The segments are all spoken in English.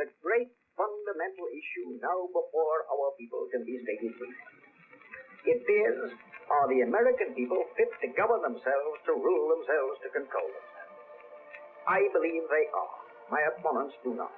the great fundamental issue now before our people can be stated briefly. It is, are the American people fit to govern themselves, to rule themselves, to control themselves? I believe they are. My opponents do not.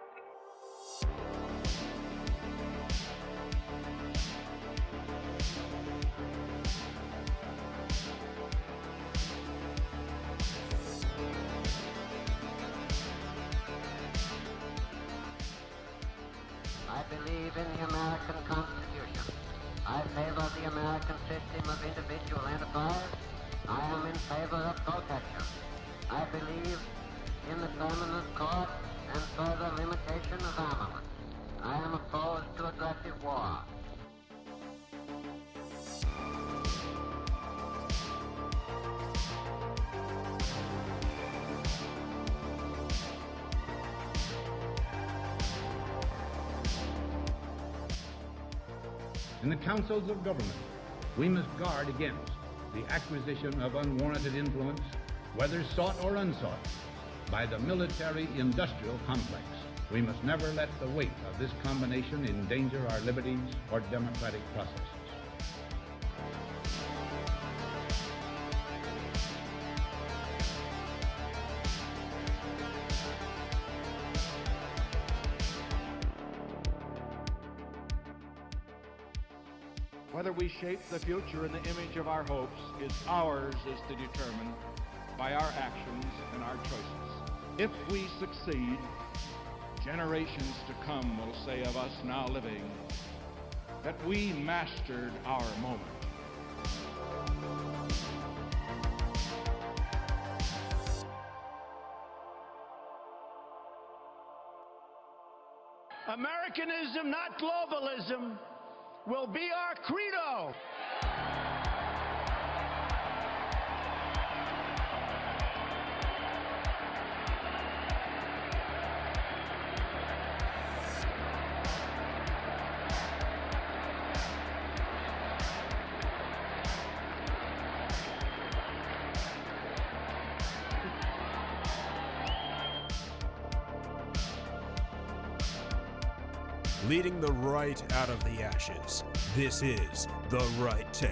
I believe in the American Constitution. I favor the American system of individual enterprise. I am in favor of protection. I believe in the permanent court and further limitation of armament. I am opposed to aggressive war. In the councils of government, we must guard against the acquisition of unwarranted influence, whether sought or unsought, by the military-industrial complex. We must never let the weight of this combination endanger our liberties or democratic processes. Whether we shape the future in the image of our hopes is ours is to determine by our actions and our choices. If we succeed, generations to come will say of us now living that we mastered our moment. Americanism, not globalism, will be our credo. Leading the right out of the ashes, this is The Right Take.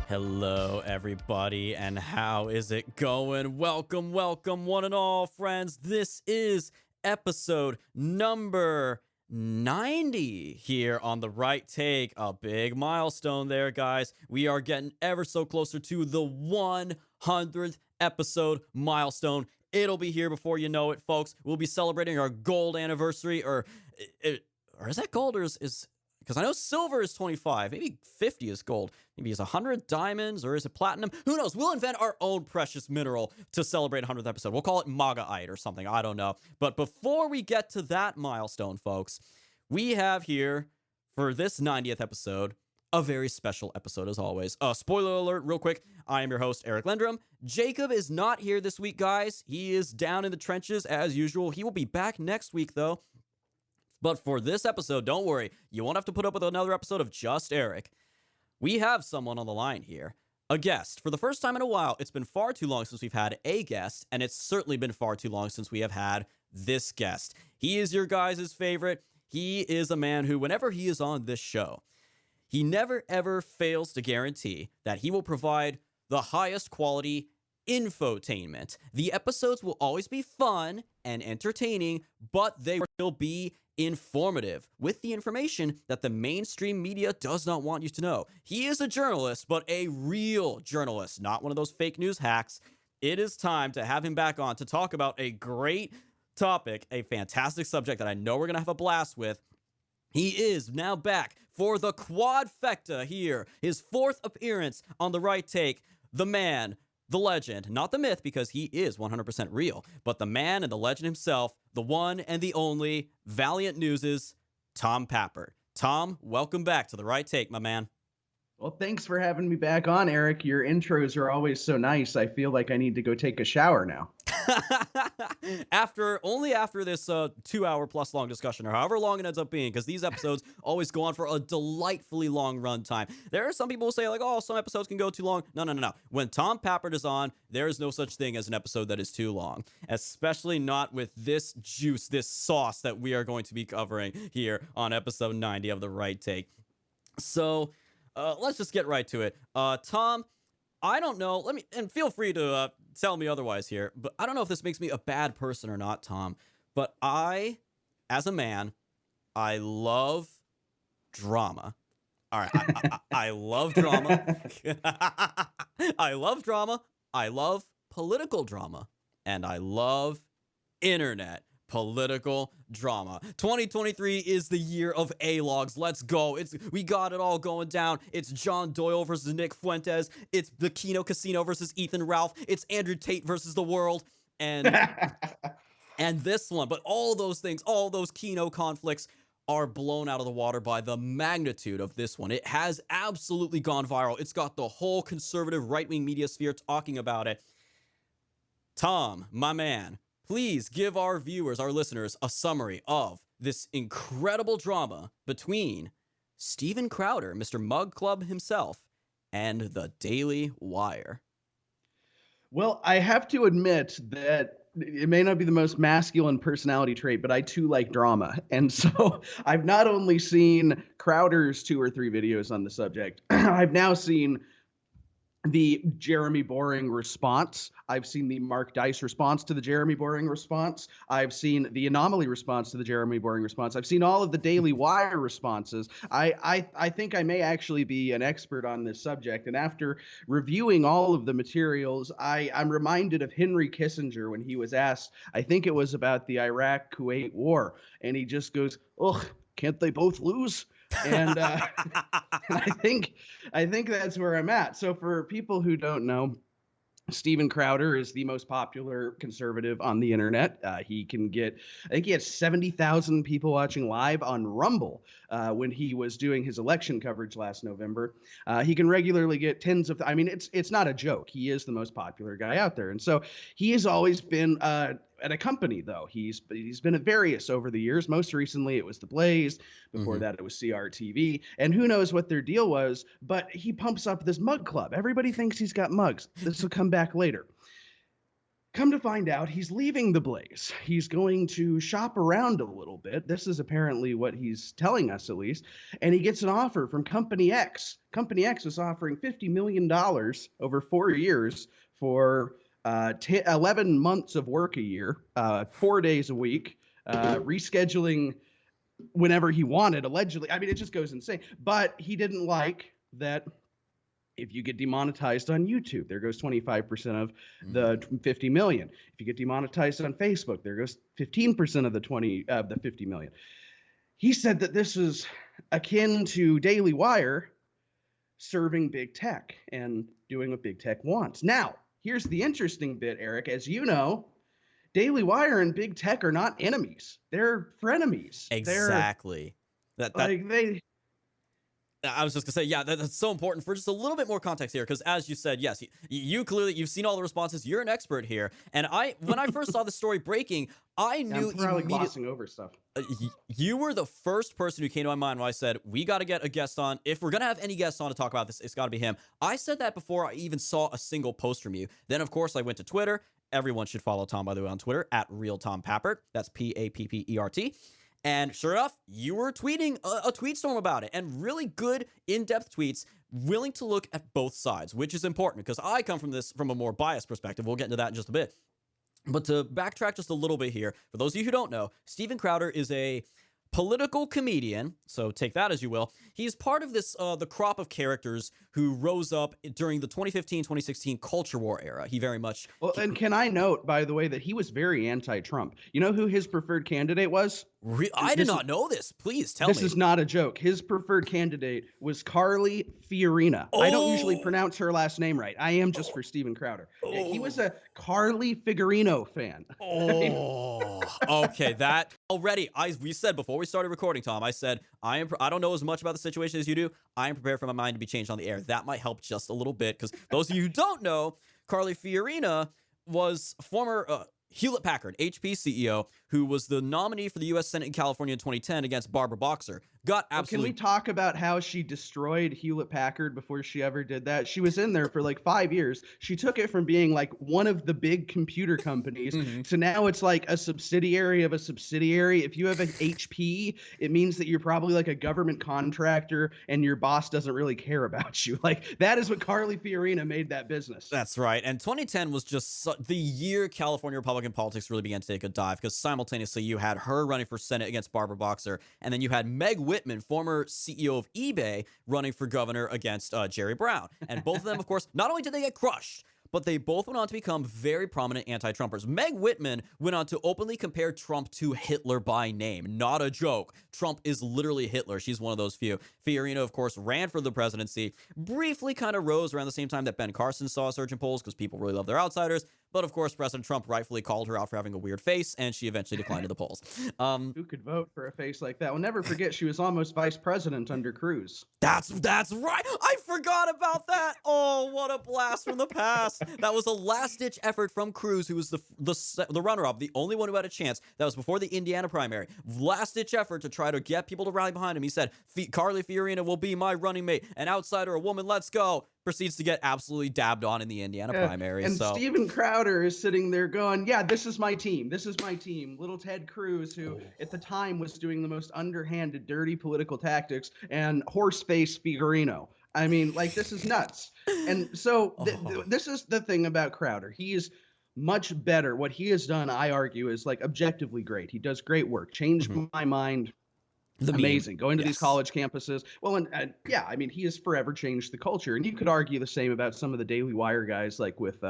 Hello, everybody, and how is it going? Welcome, welcome, one and all, friends. This is episode number 90 here on The Right Take. A big milestone there, guys. We are getting ever so closer to the 100th episode milestone. It'll be here before you know it, folks. We'll be celebrating our gold anniversary, or is that gold, or is because I know silver is 25, maybe 50 is gold, maybe it's 100 diamonds, or is it platinum? Who knows? We'll invent our own precious mineral to celebrate 100th episode. We'll call it Magaite or something. I don't know. But before we get to that milestone, folks, we have here for this 90th episode a very special episode, as always. Spoiler alert, real quick. I am your host, Eric Lendrum. Jacob is not here this week, guys. He is down in the trenches, as usual. He will be back next week, though. But for this episode, don't worry. You won't have to put up with another episode of just Eric. We have someone on the line here. A guest. For the first time in a while, it's been far too long since we've had a guest, and it's certainly been far too long since we have had this guest. He is your guys' favorite. He is a man who, whenever he is on this show, he never, ever fails to guarantee that he will provide the highest quality infotainment. The episodes will always be fun and entertaining, but they will be informative with the information that the mainstream media does not want you to know. He is a journalist, but a real journalist, not one of those fake news hacks. It is time to have him back on to talk about a great topic, a fantastic subject that I know we're going to have a blast with. He is now back for the quadfecta here, his fourth appearance on The Right Take. The man, the legend, not the myth because he is 100% real, but the man and the legend himself, the one and the only Valiant News' Tom Pappert. Tom, welcome back to The Right Take, my man. Well, thanks for having me back on, Eric. Your intros are always so nice. I feel like I need to go take a shower now. only after this 2-hour plus long discussion, or however long it ends up being, because these episodes always go on for a delightfully long run time. There are some people who say like, oh, some episodes can go too long. No. When Tom Pappert is on, there is no such thing as an episode that is too long, especially not with this juice, this sauce that we are going to be covering here on episode 90 of The Right Take. So let's just get right to it. Tom, I don't know. And feel free to tell me otherwise here, but I don't know if this makes me a bad person or not, Tom. But as a man, I love drama. All right, I love drama. I love drama. I love political drama, and I love internet political drama. 2023 is the year of A-logs. Let's go. We got it all going down. It's John Doyle versus Nick Fuentes. It's the Kino Casino versus Ethan Ralph. It's Andrew Tate versus the world. And and this one. But all those things, all those Kino conflicts are blown out of the water by the magnitude of this one. It has absolutely gone viral. It's got the whole conservative right-wing media sphere talking about it. Tom, my man, please give our viewers, our listeners, a summary of this incredible drama between Steven Crowder, Mr. Mug Club himself, and the Daily Wire. Well, I have to admit that it may not be the most masculine personality trait, but I too like drama. And so I've not only seen Crowder's 2 or 3 videos on the subject, I've now seen the Jeremy Boring response. I've seen the Mark Dice response to the Jeremy Boring response. I've seen the Anomaly response to the Jeremy Boring response. I've seen all of the Daily Wire responses. I think I may actually be an expert on this subject. And after reviewing all of the materials, I'm reminded of Henry Kissinger when he was asked, I think it was about the Iraq-Kuwait war. And he just goes, ugh, can't they both lose? And I think that's where I'm at. So for people who don't know, Steven Crowder is the most popular conservative on the internet. He can get, I think he had 70,000 people watching live on Rumble when he was doing his election coverage last November. He can regularly get tens of, I mean, it's not a joke. He is the most popular guy out there. And so he has always been at a company, though. He's been at various over the years. Most recently, it was The Blaze. Before that, it was CRTV. And who knows what their deal was, but he pumps up this mug club. Everybody thinks he's got mugs. This will come back later. Come to find out, he's leaving The Blaze. He's going to shop around a little bit. This is apparently what he's telling us, at least. And he gets an offer from Company X. Company X was offering $50 million over 4 years for 11 months of work a year, 4 days a week, rescheduling whenever he wanted, allegedly. I mean, it just goes insane. But he didn't like that if you get demonetized on YouTube, there goes 25% of the 50 million. If you get demonetized on Facebook, there goes 15% of the 50 million. He said that this is akin to Daily Wire serving big tech and doing what big tech wants. Now, here's the interesting bit, Eric. As you know, Daily Wire and big tech are not enemies. They're frenemies. Exactly. I was just gonna say, yeah, that's so important for just a little bit more context here, because as you said, yes, you clearly, you've seen all the responses. You're an expert here, and when I first saw the story breaking, I knew I'm probably glossing over stuff. You were the first person who came to my mind when I said, we got to get a guest on. If we're going to have any guests on to talk about this, it's got to be him. I said that before I even saw a single post from you. Then, of course, I went to Twitter. Everyone should follow Tom, by the way, on Twitter, @RealTomPappert. That's Pappert. And sure enough, you were tweeting a tweet storm about it, and really good in-depth tweets, willing to look at both sides, which is important because I come from this from a more biased perspective. We'll get into that in just a bit. But to backtrack just a little bit here, for those of you who don't know, Steven Crowder is a political comedian, so take that as you will. He's part of this, the crop of characters who rose up during the 2015-2016 culture war era. He very much... Well, and can I note, by the way, that he was very anti-Trump. You know who his preferred candidate was? I did not know this. Please tell me. This is not a joke. His preferred candidate was Carly Fiorina. I don't usually pronounce her last name right. I am just for Steven Crowder. He was a Carly Fiorina fan. Okay, that already. We said before we started recording, Tom. I said I don't know as much about the situation as you do. I am prepared for my mind to be changed on the air. That might help just a little bit, because those of you who don't know, Carly Fiorina was former Hewlett Packard, HP CEO, who was the nominee for the U.S. Senate in California in 2010 against Barbara Boxer. Got absolutely. Can we talk about how she destroyed Hewlett Packard before she ever did that? She was in there for like 5 years. She took it from being like one of the big computer companies to now it's like a subsidiary of a subsidiary. If you have an HP, it means that you're probably like a government contractor and your boss doesn't really care about you. Like that is what Carly Fiorina made that business. That's right. And 2010 was just the year California Republican politics really began to take a dive, because simultaneously you had her running for Senate against Barbara Boxer, and then you had Meg Whitman, former CEO of eBay, running for governor against Jerry Brown. And both of them, of course, not only did they get crushed, but they both went on to become very prominent anti-Trumpers. Meg Whitman went on to openly compare Trump to Hitler by name. Not a joke. Trump is literally Hitler. She's one of those few. Fiorina, of course, ran for the presidency, briefly kind of rose around the same time that Ben Carson saw a surge in polls, because people really love their outsiders. But of course, President Trump rightfully called her out for having a weird face, and she eventually declined to the polls. Who could vote for a face like that? We'll never forget she was almost vice president under Cruz. That's right. I forgot about that. Oh, what a blast from the past. That was a last-ditch effort from Cruz, who was the runner-up, the only one who had a chance. That was before the Indiana primary. Last-ditch effort to try to get people to rally behind him. He said, Carly Fiorina will be my running mate. An outsider, a woman, let's go. Proceeds to get absolutely dabbed on in the Indiana primary. And so Steven Crowder is sitting there going, yeah, this is my team. This is my team. Little Ted Cruz, who at the time was doing the most underhanded, dirty political tactics, and horseface Fiorino. I mean, like, this is nuts. And so this is the thing about Crowder. He is much better. What he has done, I argue, is like objectively great. He does great work. Changed my mind. Amazing. Going to these college campuses. Well, and yeah, I mean, he has forever changed the culture. And you could argue the same about some of the Daily Wire guys, like with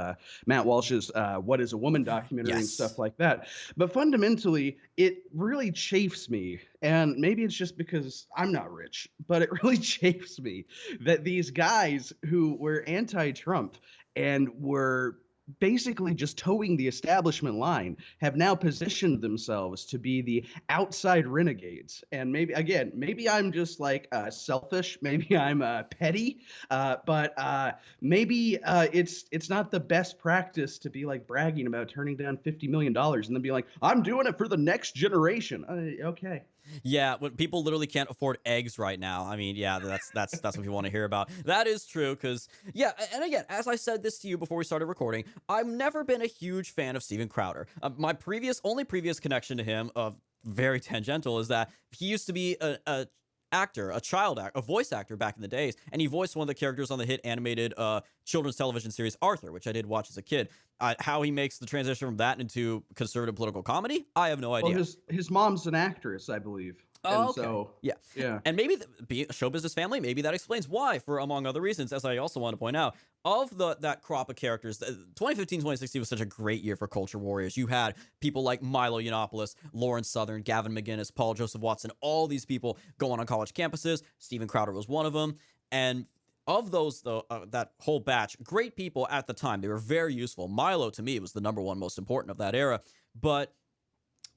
Matt Walsh's What is a Woman documentary and stuff like that. But fundamentally, it really chafes me. And maybe it's just because I'm not rich, but it really chafes me that these guys who were anti-Trump and were basically just towing the establishment line have now positioned themselves to be the outside renegades. And maybe I'm just like selfish, maybe I'm petty, but maybe it's not the best practice to be like bragging about turning down $50 million and then be like, I'm doing it for the next generation. Okay. Yeah, when people literally can't afford eggs right now. I mean, yeah, that's what people want to hear about. That is true, because, yeah, and again, as I said this to you before we started recording, I've never been a huge fan of Steven Crowder. My only previous connection to him, very tangential, is that he used to be a voice actor back in the days, and he voiced one of the characters on the hit animated children's television series Arthur, which I did watch as a kid. How he makes the transition from that into conservative political comedy, I have no idea. Well, his mom's an actress, I believe. Oh, okay. So, yeah. And maybe being a show business family, maybe that explains why, for among other reasons, as I also want to point out. Of that crop of characters, 2015, 2016 was such a great year for culture warriors. You had people like Milo Yiannopoulos, Lauren Southern, Gavin McInnes, Paul Joseph Watson, all these people going on college campuses. Steven Crowder was one of them. And of those, though, that whole batch, great people at the time. They were very useful. Milo, to me, was the number one most important of that era. But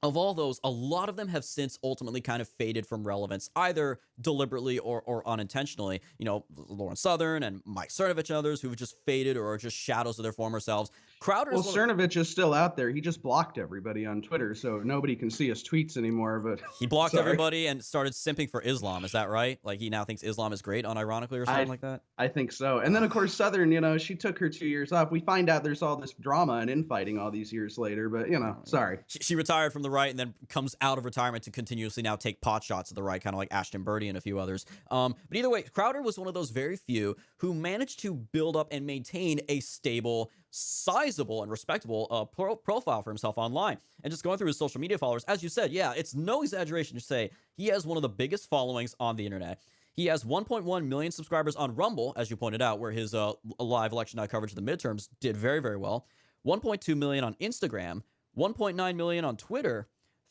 of all those, a lot of them have since ultimately kind of faded from relevance, either deliberately or unintentionally. You know, Lauren Southern and Mike Cernovich and others who've just faded or are just shadows of their former selves. Cernovich is still out there. He just blocked everybody on Twitter, so nobody can see his tweets anymore. But he blocked everybody and started simping for Islam. Is that right? Like, he now thinks Islam is great, unironically, or something like that? I think so. And then, of course, Southern, she took her 2 years off. We find out there's all this drama and infighting all these years later, but, sorry. She retired from the right and then comes out of retirement to continuously now take pot shots at the right, kind of like Ashton Birdie and a few others. But either way, Crowder was one of those very few who managed to build up and maintain a stable, sizable, and respectable profile for himself online. And just going through his social media followers, as you said, yeah, it's no exaggeration to say he has one of the biggest followings on the internet. He has 1.1 million subscribers on Rumble, as you pointed out, where his live election night coverage of the midterms did very, very well. 1.2 million on Instagram, 1.9 million on Twitter,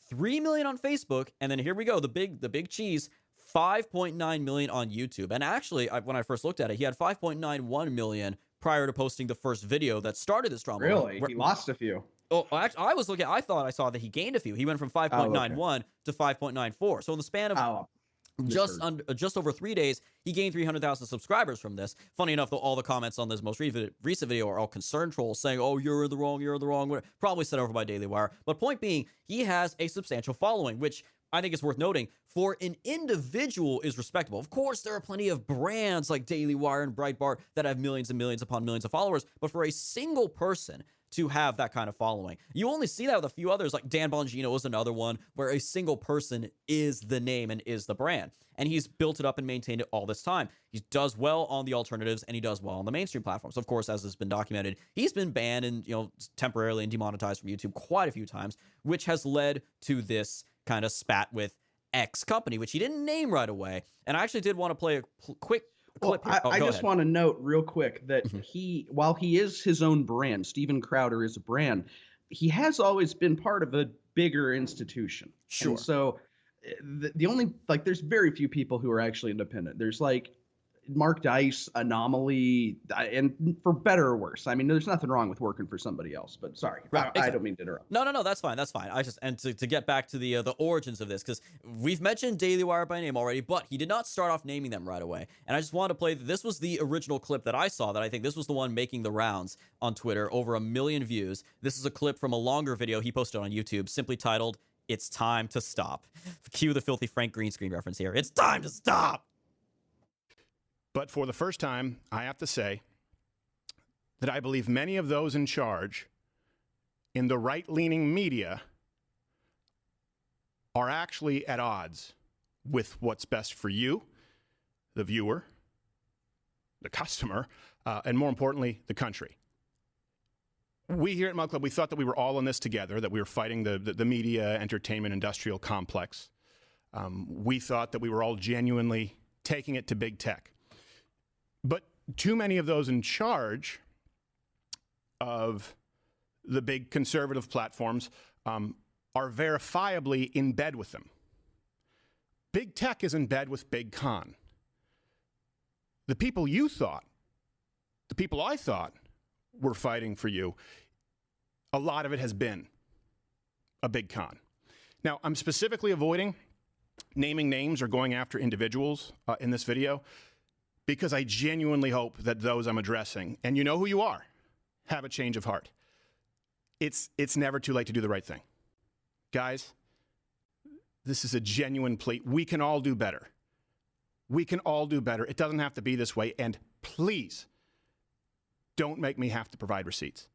3 million on Facebook, and then here we go, the big cheese, 5.9 million on YouTube. And actually, when I first looked at it, he had 5.91 million prior to posting the first video that started this drama. Really? He lost a few. Oh, actually, I thought I saw that he gained a few. He went from 5.91 to 5.94. So in the span of Just over 3 days, he gained 300,000 subscribers from this. Funny enough, though, all the comments on this most recent video are all concern trolls saying, "Oh, you're the wrong," probably sent over by Daily Wire. But point being, he has a substantial following, which I think is worth noting. For an individual is respectable. Of course, there are plenty of brands like Daily Wire and Breitbart that have millions and millions upon millions of followers, but for a single person to have that kind of following, you only see that with a few others, like Dan Bongino is another one, where a single person is the name and is the brand. And he's built it up and maintained it all this time. He does well on the alternatives, and he does well on the mainstream platforms. Of course, as has been documented, he's been banned and temporarily and demonetized from YouTube quite a few times, which has led to this kind of spat with X company, which he didn't name right away. And I actually did want to play a quick clip here. I just want to note real quick that while he is his own brand, Steven Crowder is a brand, he has always been part of a bigger institution. Sure. And so the only, there's very few people who are actually independent. There's Mark Dice, Anomaly, and for better or worse. I mean, there's nothing wrong with working for somebody else, but sorry, right, I don't mean to interrupt. No, that's fine. I just, and to get back to the origins of this, because we've mentioned Daily Wire by name already, but he did not start off naming them right away. And I just wanted to play, this was the original clip that I saw, that I think this was the one making the rounds on Twitter, over 1 million views. This is a clip from a longer video he posted on YouTube, simply titled, "It's Time to Stop." Cue the filthy Frank green screen reference here. It's time to stop! But for the first time, I have to say that I believe many of those in charge in the right-leaning media are actually at odds with what's best for you, the viewer, the customer, and more importantly, the country. We here at Mug Club, we thought that we were all in this together, that we were fighting the media, entertainment, industrial complex. We thought that we were all genuinely taking it to big tech. But too many of those in charge of the big conservative platforms are verifiably in bed with them. Big tech is in bed with big con. The people you thought, the people I thought were fighting for you, a lot of it has been a big con. Now, I'm specifically avoiding naming names or going after individuals in this video, because I genuinely hope that those I'm addressing, and you know who you are, have a change of heart. It's never too late to do the right thing. Guys, this is a genuine plea. We can all do better. We can all do better. It doesn't have to be this way. And please, don't make me have to provide receipts.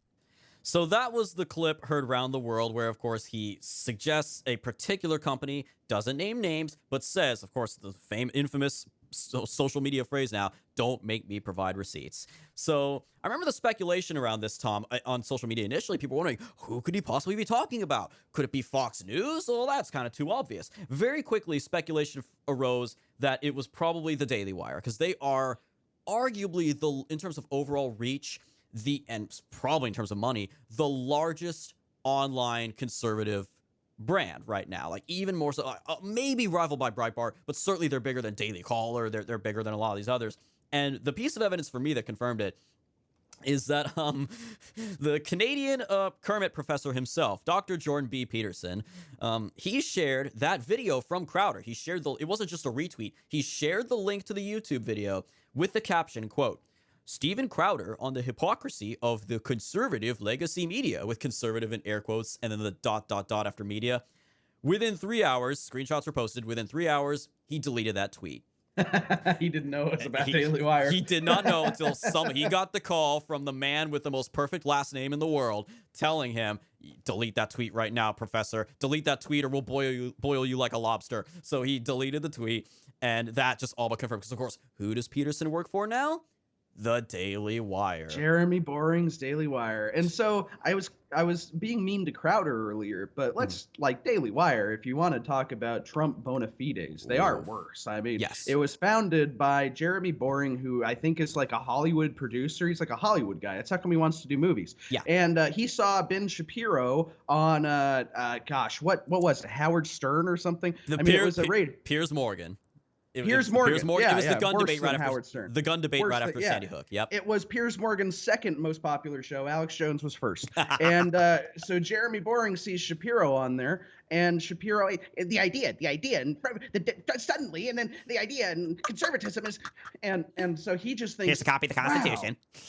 So that was the clip heard around the world where, of course, he suggests a particular company, doesn't name names, but says, of course, the infamous social media phrase now, "Don't make me provide receipts." So I remember the speculation around this, Tom, on social media. Initially, people were wondering, who could he possibly be talking about? Could it be Fox News? Well, that's kind of too obvious. Very quickly, speculation arose that it was probably the Daily Wire, because they are arguably, in terms of overall reach, and probably in terms of money, the largest online conservative brand right now. Like, even more so, maybe rivaled by Breitbart, but certainly they're bigger than Daily Caller. They're bigger than a lot of these others. And the piece of evidence for me that confirmed it is that the Canadian Kermit professor himself, Dr. Jordan B. Peterson, he shared that video from Crowder. He shared it wasn't just a retweet. He shared the link to the YouTube video with the caption, quote, "Steven Crowder on the hypocrisy of the conservative legacy media," with conservative in air quotes, and then the ... after media. Within 3 hours, screenshots were posted. Within 3 hours, he deleted that tweet. He didn't know it was about Daily Wire. He did not know until he got the call from the man with the most perfect last name in the world, telling him, "Delete that tweet right now, professor. Delete that tweet or we'll boil you like a lobster." So he deleted the tweet, and that just all but confirmed. Because, of course, who does Peterson work for now? The Daily Wire. Jeremy Boring's Daily Wire. And so I was being mean to Crowder earlier, but let's Daily Wire, if you want to talk about Trump bona fides, they are worse. I mean, yes. It was founded by Jeremy Boring, who I think is like a Hollywood producer. He's like a Hollywood guy. That's how come he wants to do movies. Yeah. And he saw Ben Shapiro on what was it, Howard Stern or something? It was a raid. Piers Morgan. Piers Morgan. Piers Morgan. Yeah, it was the gun worse debate right than after Howard Stern. the gun debate Worse right than- after yeah. Sandy Hook. Yep. It was Piers Morgan's second most popular show. Alex Jones was first. And so Jeremy Boring sees Shapiro on there, and Shapiro, the idea, and suddenly, and then the idea, and conservatism is, and so he just thinks, Here's a copy of the Constitution. Wow,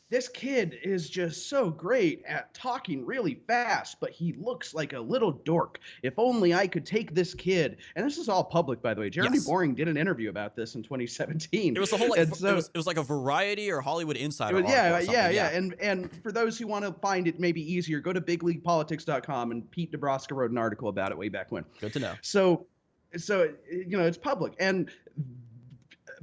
this kid is just so great at talking really fast, but he looks like a little dork. If only I could take this kid. And this is all public, by the way. Jeremy Boring did an interview about this in 2017. It was the whole like, it was like a Variety or Hollywood Insider. Yeah. And for those who want to find it maybe easier, go to bigleaguepolitics.com, and Pete Nebraska wrote an article about it way back when. Good to know. So it's public. And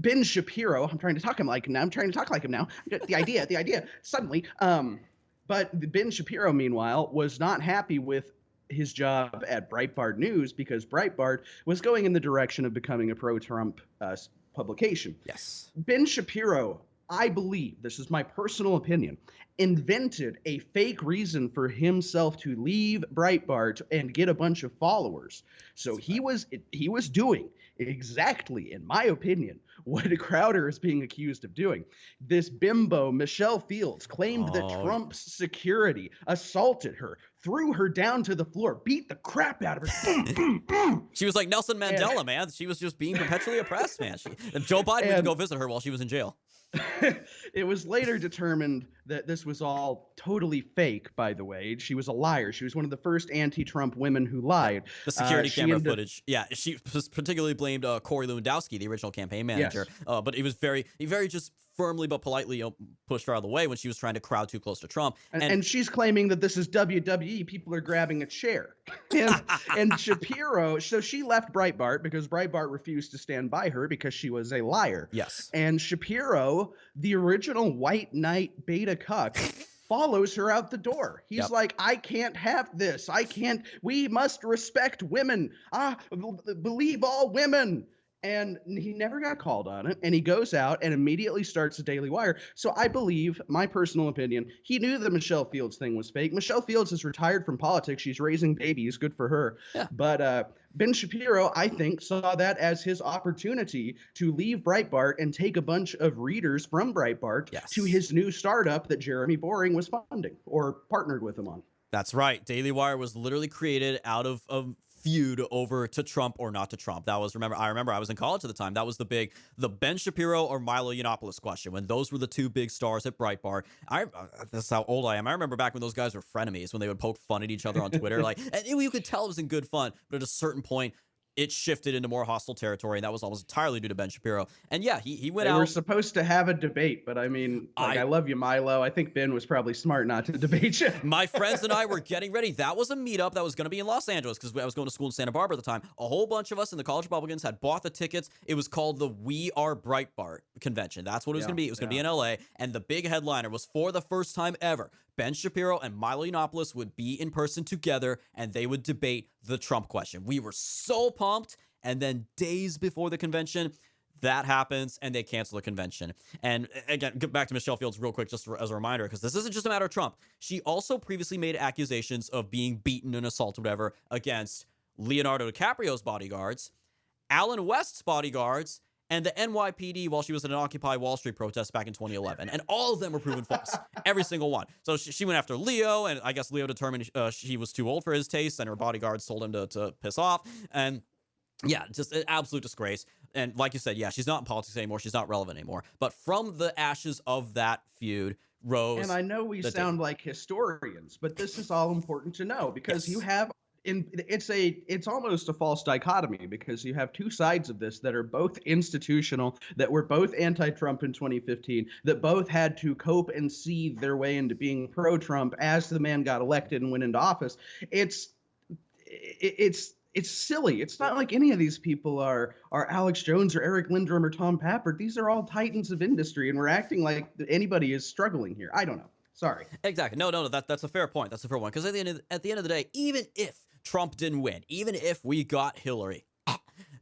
Ben Shapiro, I'm trying to talk like him now. The idea, suddenly. But Ben Shapiro, meanwhile, was not happy with his job at Breitbart News because Breitbart was going in the direction of becoming a pro-Trump publication. Yes. Ben Shapiro, I believe, this is my personal opinion, invented a fake reason for himself to leave Breitbart and get a bunch of followers. So he was doing exactly, in my opinion, what Crowder is being accused of doing. This bimbo, Michelle Fields, claimed that Trump's security assaulted her, threw her down to the floor, beat the crap out of her. She was like Nelson Mandela, man. She was just being perpetually oppressed, man. Joe Biden went to go visit her while she was in jail. It was later determined that this was all totally fake, by the way. She was a liar. She was one of the first anti-Trump women who lied. The security camera footage. Yeah, she particularly blamed Corey Lewandowski, the original campaign manager. Yes. But he very just firmly but politely pushed her out of the way when she was trying to crowd too close to Trump. And she's claiming that this is WWE. People are grabbing a chair. And Shapiro, so she left Breitbart because Breitbart refused to stand by her because she was a liar. Yes. And Shapiro, the original white knight beta cuck, follows her out the door. He's like, I can't have this. We must respect women. Believe all women. And he never got called on it. And he goes out and immediately starts the Daily Wire. So I believe, my personal opinion, he knew the Michelle Fields thing was fake. Michelle Fields is retired from politics. She's raising babies. Good for her. Yeah. But Ben Shapiro, I think, saw that as his opportunity to leave Breitbart and take a bunch of readers from Breitbart to his new startup that Jeremy Boring was funding or partnered with him on. That's right. Daily Wire was literally created out of feud over to Trump or not to Trump. That was, I remember I was in college at the time. That was the Ben Shapiro or Milo Yiannopoulos question when those were the two big stars at Breitbart. That's how old I am. I remember back when those guys were frenemies, when they would poke fun at each other on Twitter. And you could tell it was in good fun, but at a certain point, it shifted into more hostile territory, and that was almost entirely due to Ben Shapiro. And yeah, he went out. They were supposed to have a debate, but I mean, I love you, Milo. I think Ben was probably smart not to debate you. My friends and I were getting ready. That was a meetup that was going to be in Los Angeles because I was going to school in Santa Barbara at the time. A whole bunch of us in the College Republicans had bought the tickets. It was called the We Are Breitbart convention. That's what it was going to be. It was going to be in LA, and the big headliner was, for the first time ever, Ben Shapiro and Milo Yiannopoulos would be in person together, and they would debate the Trump question. We were so pumped. And then days before the convention, that happens, and they cancel the convention. And again, get back to Michelle Fields real quick, just as a reminder, because this isn't just a matter of Trump. She also previously made accusations of being beaten and assaulted, whatever, against Leonardo DiCaprio's bodyguards, Alan West's bodyguards, and the NYPD while she was at an Occupy Wall Street protest back in 2011. And all of them were proven false. Every single one. So she went after Leo, and I guess Leo determined she was too old for his taste, and her bodyguards told him to piss off. And yeah, just an absolute disgrace. And like you said, yeah, she's not in politics anymore. She's not relevant anymore. But from the ashes of that feud rose. And I know we sound like historians, but this is all important to know because you have it's almost a false dichotomy because you have two sides of this that are both institutional, that were both anti-Trump in 2015, that both had to cope and seethe their way into being pro-Trump as the man got elected and went into office. It's silly. It's not like any of these people are Alex Jones or Eric Lindrum or Tom Pappert. These are all titans of industry, and we're acting like anybody is struggling here. I don't know. Sorry. Exactly. No. That's a fair point. That's a fair one. Because at the end of the day, even if Trump didn't win, even if we got Hillary,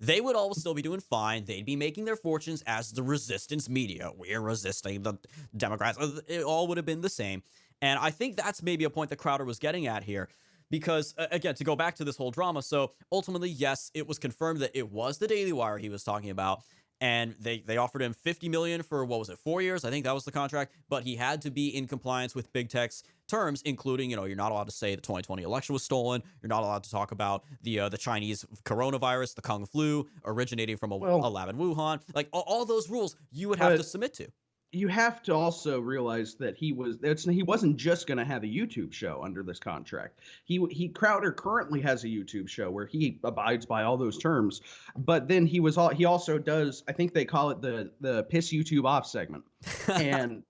they would all still be doing fine. They'd be making their fortunes as the resistance media. We're resisting the Democrats. It all would have been the same. And I think that's maybe a point that Crowder was getting at here. Because again, to go back to this whole drama, so ultimately, yes, it was confirmed that it was the Daily Wire he was talking about, and they offered him $50 million for, what was it, 4 years? I think that was the contract, but he had to be in compliance with big tech's terms, including, you know, you're not allowed to say the 2020 election was stolen. You're not allowed to talk about the Chinese coronavirus, the Kung flu, originating from a lab in Wuhan. Like all those rules you would have to submit to. You have to also realize that he wasn't just going to have a YouTube show under this contract. Crowder currently has a YouTube show where he abides by all those terms, but then he also does, I think they call it the piss YouTube off segment. and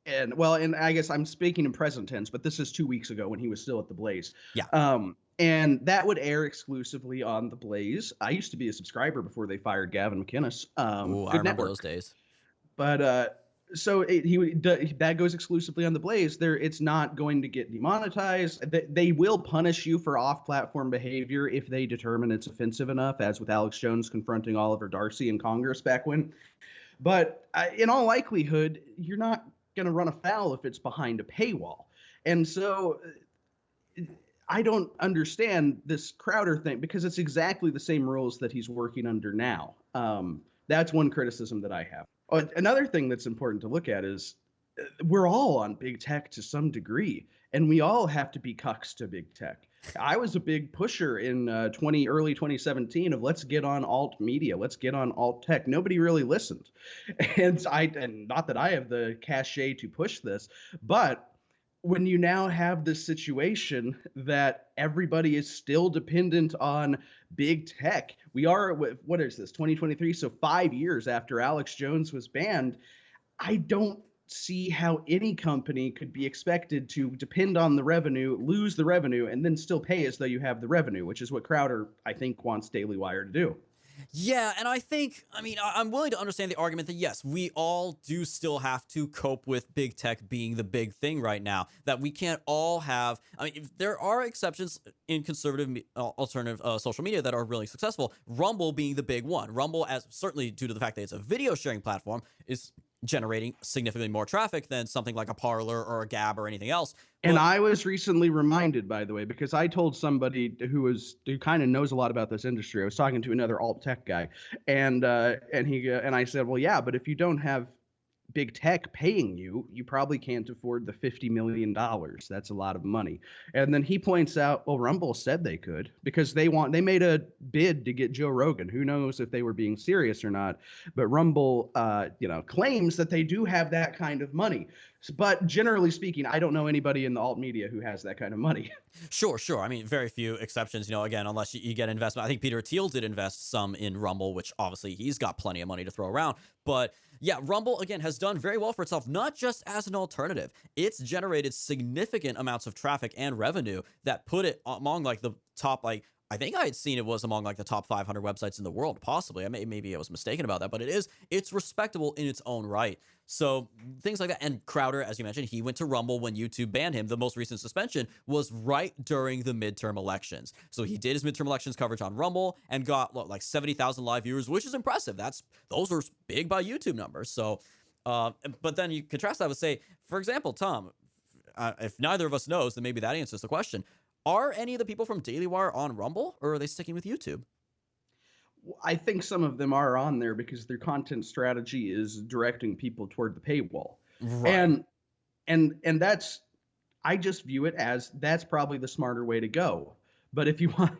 I guess I'm speaking in present tense, but this is 2 weeks ago when he was still at the Blaze. Yeah. And that would air exclusively on the Blaze. I used to be a subscriber before they fired Gavin McInnes. I remember those days. But so that goes exclusively on the Blaze. It's not going to get demonetized. They will punish you for off-platform behavior if they determine it's offensive enough, as with Alex Jones confronting Oliver Darcy in Congress back when. But in all likelihood, you're not going to run afoul if it's behind a paywall. And so I don't understand this Crowder thing, because it's exactly the same rules that he's working under now. That's one criticism that I have. Another thing that's important to look at is we're all on big tech to some degree, and we all have to be cucks to big tech. I was a big pusher in early 2017 of let's get on alt media, let's get on alt tech. Nobody really listened, and not that I have the cachet to push this, but when you now have this situation that everybody is still dependent on big tech, we are, what is this, 2023? So 5 years after Alex Jones was banned, I don't see how any company could be expected to depend on the revenue, lose the revenue, and then still pay as though you have the revenue, which is what Crowder, I think, wants Daily Wire to do. Yeah, and I'm willing to understand the argument that, yes, we all do still have to cope with big tech being the big thing right now, that we can't all have, there are exceptions in conservative alternative social media that are really successful, Rumble being the big one. Rumble, as certainly due to the fact that it's a video sharing platform, is generating significantly more traffic than something like a Parler or a Gab or anything else. And I was recently reminded, by the way, because I told somebody who kind of knows a lot about this industry. I was talking to another alt tech guy, and I said, well, yeah, but if you don't have big tech paying you, you probably can't afford the $50 million. That's a lot of money. And then he points out, well, Rumble said they could, because they made a bid to get Joe Rogan. Who knows if they were being serious or not? But Rumble, claims that they do have that kind of money. But generally speaking, I don't know anybody in the alt media who has that kind of money. Sure. Very few exceptions, again, unless you get investment. I think Peter Thiel did invest some in Rumble, which obviously he's got plenty of money to throw around. But yeah, Rumble, again, has done very well for itself, not just as an alternative. It's generated significant amounts of traffic and revenue that put it among like the top, I think I had seen it was among like the top 500 websites in the world, possibly. Maybe I was mistaken about that, but it's respectable in its own right. So things like that. And Crowder, as you mentioned, he went to Rumble when YouTube banned him. The most recent suspension was right during the midterm elections. So he did his midterm elections coverage on Rumble and got like 70,000 live viewers, which is impressive. Those are big by YouTube numbers. So, but then you contrast that with, say, for example, Tom, if neither of us knows, then maybe that answers the question. Are any of the people from Daily Wire on Rumble, or are they sticking with YouTube? I think some of them are on there because their content strategy is directing people toward the paywall. Right. And that's, I just view it as that's probably the smarter way to go. But if you want,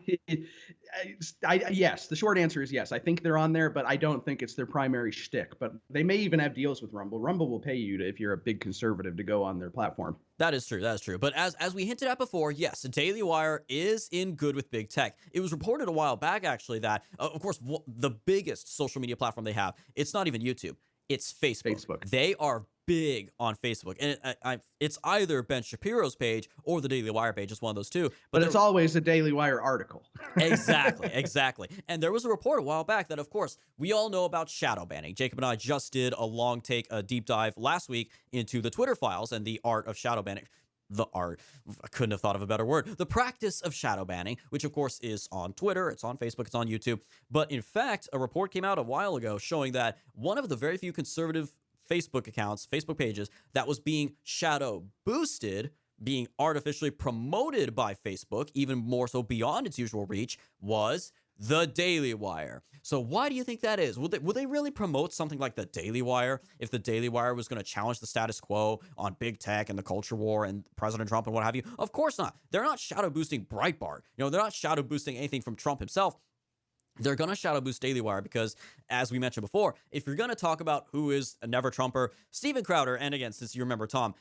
yes, the short answer is yes. I think they're on there, but I don't think it's their primary shtick. But they may even have deals with Rumble. Rumble will pay you if you're a big conservative to go on their platform. That is true. But as we hinted at before, yes, Daily Wire is in good with big tech. It was reported a while back, actually, that, of course, the biggest social media platform they have, it's not even YouTube. It's Facebook. They are big on Facebook. And it's either Ben Shapiro's page or the Daily Wire page. It's one of those two. But it's always a Daily Wire article. Exactly. And there was a report a while back that, of course, we all know about shadow banning. Jacob and I just did a deep dive last week into the Twitter files and the art of shadow banning. I couldn't have thought of a better word. The practice of shadow banning, which of course is on Twitter, it's on Facebook, it's on YouTube. But in fact, a report came out a while ago showing that one of the very few conservative Facebook accounts, Facebook pages, that was being shadow boosted being artificially promoted by Facebook, even more so beyond its usual reach, was the Daily Wire. So why do you think that is? Would they really promote something like the Daily Wire if the Daily Wire was going to challenge the status quo on big tech and the culture war and President Trump and what have you? Of course not. They're not shadow boosting Breitbart. They're not shadow boosting anything from Trump himself. They're going to shadow boost Daily Wire because, as we mentioned before, if you're going to talk about who is a never Trumper, Steven Crowder, and again, since you remember Tom,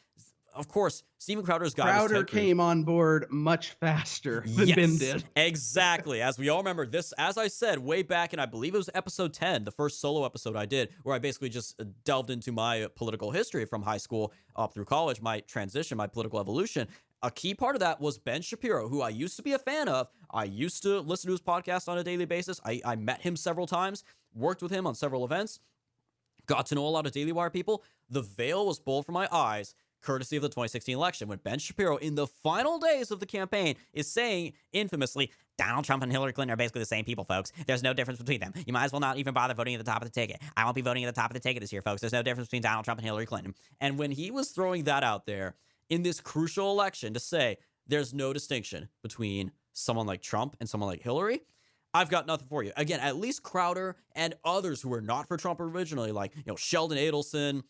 of course, Steven Crowder's guy. Crowder came on board much faster than Ben did. Exactly. As we all remember this, as I said way back in, I believe it was episode 10, the first solo episode I did, where I basically just delved into my political history from high school up through college, my transition, my political evolution. A key part of that was Ben Shapiro, who I used to be a fan of. I used to listen to his podcast on a daily basis. I met him several times, worked with him on several events, got to know a lot of Daily Wire people. The veil was pulled from my eyes, courtesy of the 2016 election, when Ben Shapiro, in the final days of the campaign, is saying infamously, Donald Trump and Hillary Clinton are basically the same people, folks. There's no difference between them. You might as well not even bother voting at the top of the ticket. I won't be voting at the top of the ticket this year, folks. There's no difference between Donald Trump and Hillary Clinton. And when he was throwing that out there in this crucial election to say there's no distinction between someone like Trump and someone like Hillary, I've got nothing for you. Again, at least Crowder and others who were not for Trump originally, like Sheldon Adelson,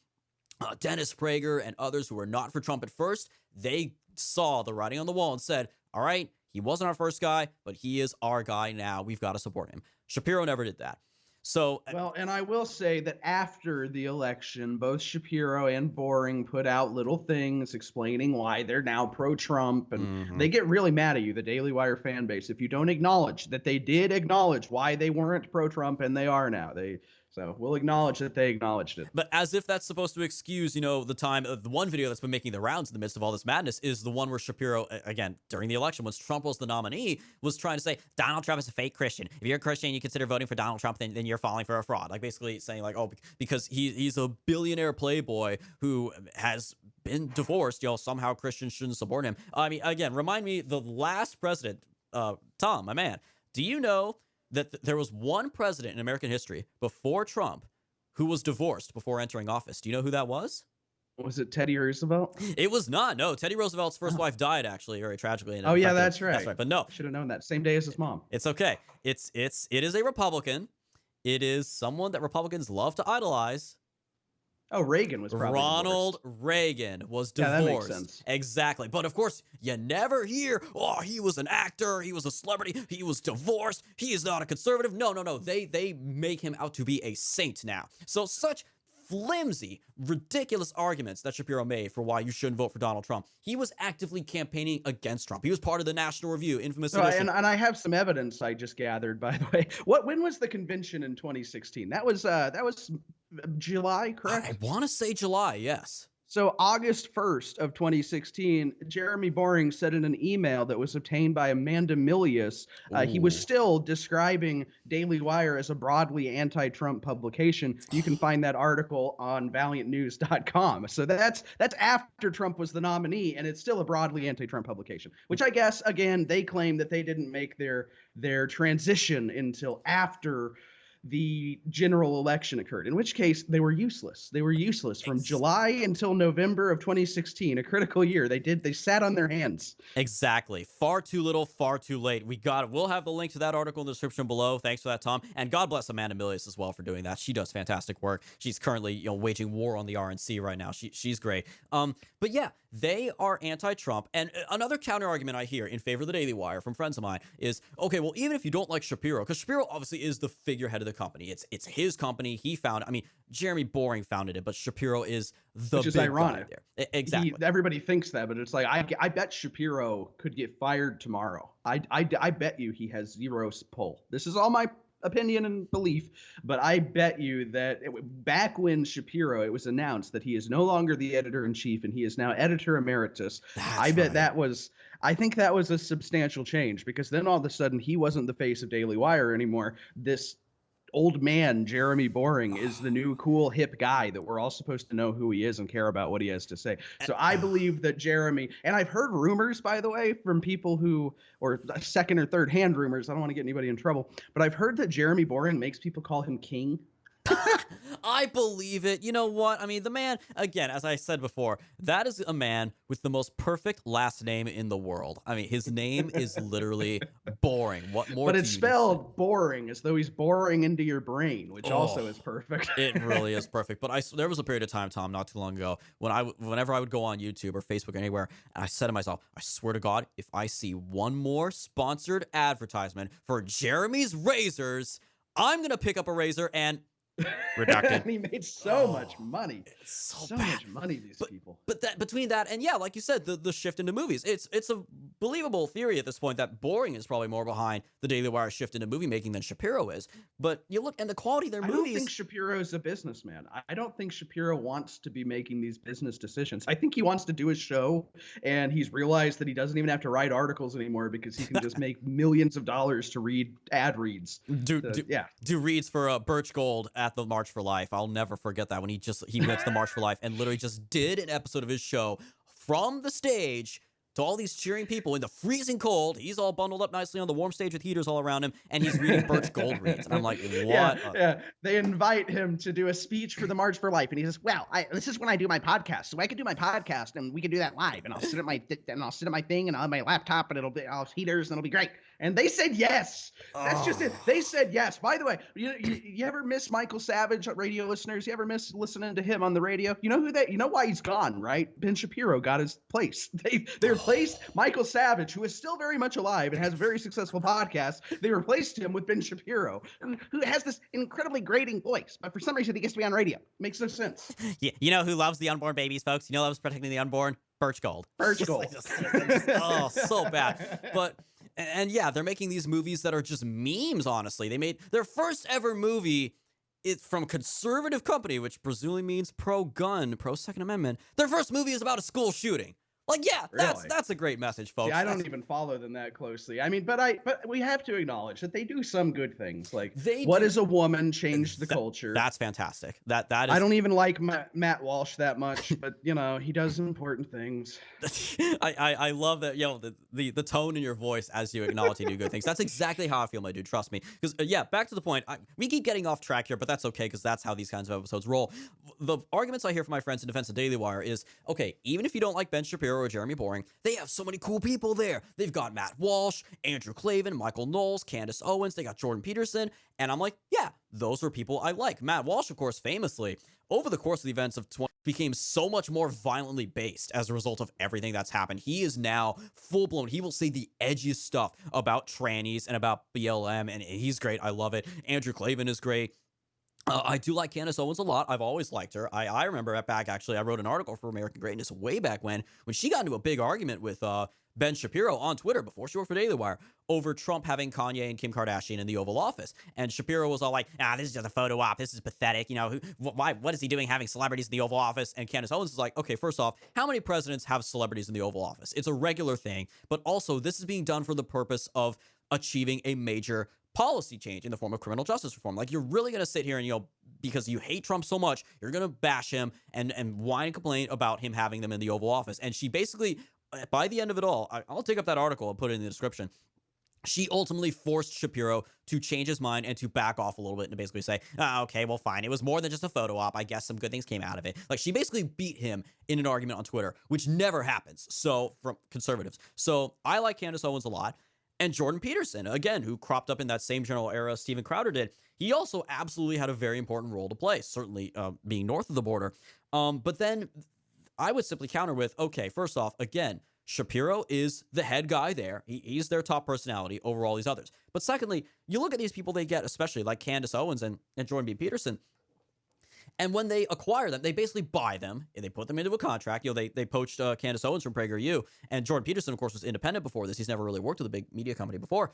Dennis Prager, and others who were not for Trump at first, they saw the writing on the wall and said, all right, he wasn't our first guy, but he is our guy now. We've got to support him. Shapiro never did that. So, well, and I will say that after the election, both Shapiro and Boring put out little things explaining why they're now pro-Trump, and they get really mad at you, the Daily Wire fan base, if you don't acknowledge that they did acknowledge why they weren't pro-Trump and they are now. So we'll acknowledge that they acknowledged it. But as if that's supposed to excuse, the time of the one video that's been making the rounds in the midst of all this madness is the one where Shapiro, again, during the election, when Trump was the nominee, was trying to say, Donald Trump is a fake Christian. If you're a Christian and you consider voting for Donald Trump, then you're falling for a fraud. Like basically saying like, oh, because he's a billionaire playboy who has been divorced, somehow Christians shouldn't support him. I mean, again, remind me, the last president, Tom, my man, do you know that there was one president in American history before Trump who was divorced before entering office? Do you know who that was? Was it Teddy Roosevelt? It was not. No, Teddy Roosevelt's first wife died actually very tragically. Oh yeah, that's right. That's right. But no, should have known that. Same day as his mom. It's okay. It is a Republican. It is someone that Republicans love to idolize. Oh, Reagan was probably Ronald divorced. Reagan was divorced. Yeah, that makes sense. Exactly. But of course, you never hear, oh, he was an actor, he was a celebrity, he was divorced, he is not a conservative. No. They make him out to be a saint now. So such flimsy, ridiculous arguments that Shapiro made for why you shouldn't vote for Donald Trump. He was actively campaigning against Trump. He was part of the National Review, infamous edition. And I have some evidence I just gathered, by the way. When was the convention in 2016? That was July, correct? I want to say July, yes. So August 1st of 2016, Jeremy Boring said in an email that was obtained by Amanda Milius, he was still describing Daily Wire as a broadly anti-Trump publication. You can find that article on valiantnews.com. So that's after Trump was the nominee, and it's still a broadly anti-Trump publication, which I guess, again, they claim that they didn't make their transition until after the general election occurred, in which case they were useless. They were useless from July until November of 2016, a critical year. They sat on their hands. Exactly. Far too little, far too late. We'll have the link to that article in the description below. Thanks for that, Tom. And God bless Amanda Milius as well for doing that. She does fantastic work. She's currently, waging war on the RNC right now. She's great. But yeah, they are anti-Trump. And another counter argument I hear in favor of the Daily Wire from friends of mine is, okay, well, even if you don't like Shapiro, because Shapiro obviously is the figurehead of the company. It's his company. He founded. I mean, Jeremy Boring founded it, but Shapiro is the which is big ironic. guy there. Exactly. Everybody thinks that, but it's like I bet Shapiro could get fired tomorrow. I bet you he has zero pull. This is all my opinion and belief, but I bet you that back when Shapiro, it was announced that he is no longer the editor-in-chief and he is now editor emeritus. I bet I think that was a substantial change, because then all of a sudden he wasn't the face of Daily Wire anymore. This old man, Jeremy Boring, is the new cool hip guy that we're all supposed to know who he is and care about what he has to say. So I believe that Jeremy, and I've heard rumors, by the way, from people who, or second or third hand rumors, I don't want to get anybody in trouble, but I've heard that Jeremy Boring makes people call him king. I believe it. You know what? I mean, the man, again, as I said before, that is a man with the most perfect last name in the world. I mean, his name is literally boring. What more But do it's you need to say? spelled boring, as though he's boring into your brain, which also is perfect. It really is perfect. But there was a period of time, Tom, not too long ago, when whenever I would go on YouTube or Facebook or anywhere, and I said to myself, I swear to God, if I see one more sponsored advertisement for Jeremy's razors, I'm gonna pick up a razor and redacted. And he made so much money. It's So bad. much money, these people. But that between that and yeah, like you said, the shift into movies, it's a believable theory at this point that boring is probably more behind the Daily Wire shift into movie making than Shapiro is. But you look and the quality of their I movies. don't think Shapiro's a businessman. I don't think Shapiro wants to be making these business decisions. I think he wants to do his show, and he's realized that he doesn't even have to write articles anymore because he can just make millions of dollars to read ad reads. Do reads for Birch Gold at the March for Life. I'll never forget that when he went to the March for Life and literally just did an episode of his show from the stage to all these cheering people in the freezing cold. He's all bundled up nicely on the warm stage with heaters all around him, and he's reading Birch Gold reads. And I'm like, what? Yeah. They invite him to do a speech for the March for Life, and he says, "Well, this is when I do my podcast, so I could do my podcast, and we can do that live, and I'll sit at my thing, and I'll have my laptop, and I'll have heaters, and it'll be great." And they said yes. That's just it. They said yes. By the way, you ever miss Michael Savage, radio listeners? You ever miss listening to him on the radio? You know why he's gone, right? Ben Shapiro got his place. They replaced Michael Savage, who is still very much alive and has a very successful podcast. They replaced him with Ben Shapiro, who has this incredibly grating voice, but for some reason he gets to be on radio. Makes no sense. Yeah, you know who loves the unborn babies, folks? You know who loves protecting the unborn? Birch Gold. Birch Gold. Oh, so bad. And yeah, they're making these movies that are just memes, honestly. They made their first ever movie from a conservative company, which presumably means pro-gun, pro-Second Amendment. Their first movie is about a school shooting. Like, yeah, Really? that's a great message, folks. Yeah, I don't even follow them that closely. I mean, but we have to acknowledge that they do some good things. Like, What Is a Woman changed the culture. That's fantastic. That is. I don't even like Matt Walsh that much, but he does important things. I love that. The tone in your voice as you acknowledge you do good things. That's exactly how I feel, my dude. Trust me. Because back to the point. We keep getting off track here, but that's okay because that's how these kinds of episodes roll. The arguments I hear from my friends in defense of Daily Wire is, okay, even if you don't like Ben Shapiro or Jeremy Boring, they have so many cool people there. They've got Matt Walsh, Andrew Klavan, Michael Knowles, Candace Owens. They got Jordan Peterson. And I'm like, yeah, those are people I like. Matt Walsh, of course, famously, over the course of the events of 20, became so much more violently based as a result of everything that's happened. He is now full-blown. He will say the edgiest stuff about trannies and about BLM, and he's great. I love it. Andrew Klavan is great. I do like Candace Owens a lot. I've always liked her. I remember actually, I wrote an article for American Greatness way back when she got into a big argument with Ben Shapiro on Twitter before she worked for Daily Wire over Trump having Kanye and Kim Kardashian in the Oval Office. And Shapiro was all like, this is just a photo op. This is pathetic. What is he doing having celebrities in the Oval Office? And Candace Owens is like, okay, first off, how many presidents have celebrities in the Oval Office? It's a regular thing. But also, this is being done for the purpose of achieving a major policy change in the form of criminal justice reform. Like, you're really going to sit here and, because you hate Trump so much, you're going to bash him and whine and complain about him having them in the Oval Office. And she basically, by the end of it all, I'll take up that article and put it in the description. She ultimately forced Shapiro to change his mind and to back off a little bit and to basically say, okay, well, fine. It was more than just a photo op. I guess some good things came out of it. Like, she basically beat him in an argument on Twitter, which never happens. So, from conservatives. So, I like Candace Owens a lot. And Jordan Peterson, again, who cropped up in that same general era Steven Crowder did, he also absolutely had a very important role to play, certainly being north of the border. But then I would simply counter with, okay, first off, again, Shapiro is the head guy there. He's their top personality over all these others. But secondly, you look at these people they get, especially like Candace Owens and Jordan B. Peterson, and when they acquire them, they basically buy them and they put them into a contract. They poached Candace Owens from PragerU, and Jordan Peterson, of course, was independent before this. He's never really worked with a big media company before.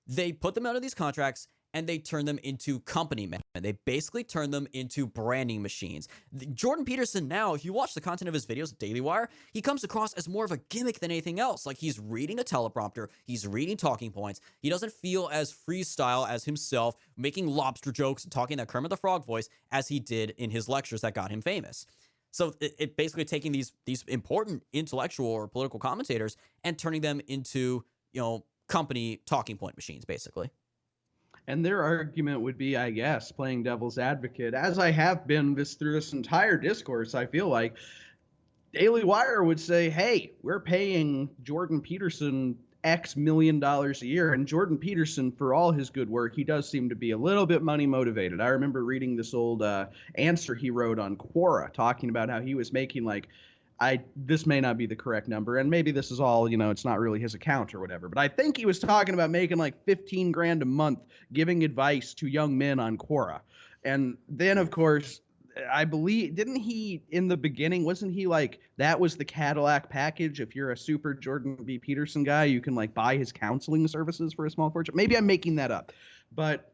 They put them out of these contracts and they turn them into company men. They basically turn them into branding machines. Jordan Peterson now, if you watch the content of his videos at Daily Wire, he comes across as more of a gimmick than anything else. Like, he's reading a teleprompter, he's reading talking points. He doesn't feel as freestyle as himself, making lobster jokes and talking that Kermit the Frog voice as he did in his lectures that got him famous. So it basically taking these important intellectual or political commentators and turning them into, company talking point machines, basically. And their argument would be, I guess, playing devil's advocate, as I have been through this entire discourse. I feel like Daily Wire would say, hey, we're paying Jordan Peterson X million dollars a year. And Jordan Peterson, for all his good work, he does seem to be a little bit money motivated. I remember reading this old answer he wrote on Quora talking about how he was making this may not be the correct number, and maybe this is all, it's not really his account or whatever, but I think he was talking about making like 15 grand a month giving advice to young men on Quora. And then, of course, I believe, didn't he, in the beginning, wasn't he like, that was the Cadillac package? If you're a super Jordan B. Peterson guy, you can like buy his counseling services for a small fortune. Maybe I'm making that up, but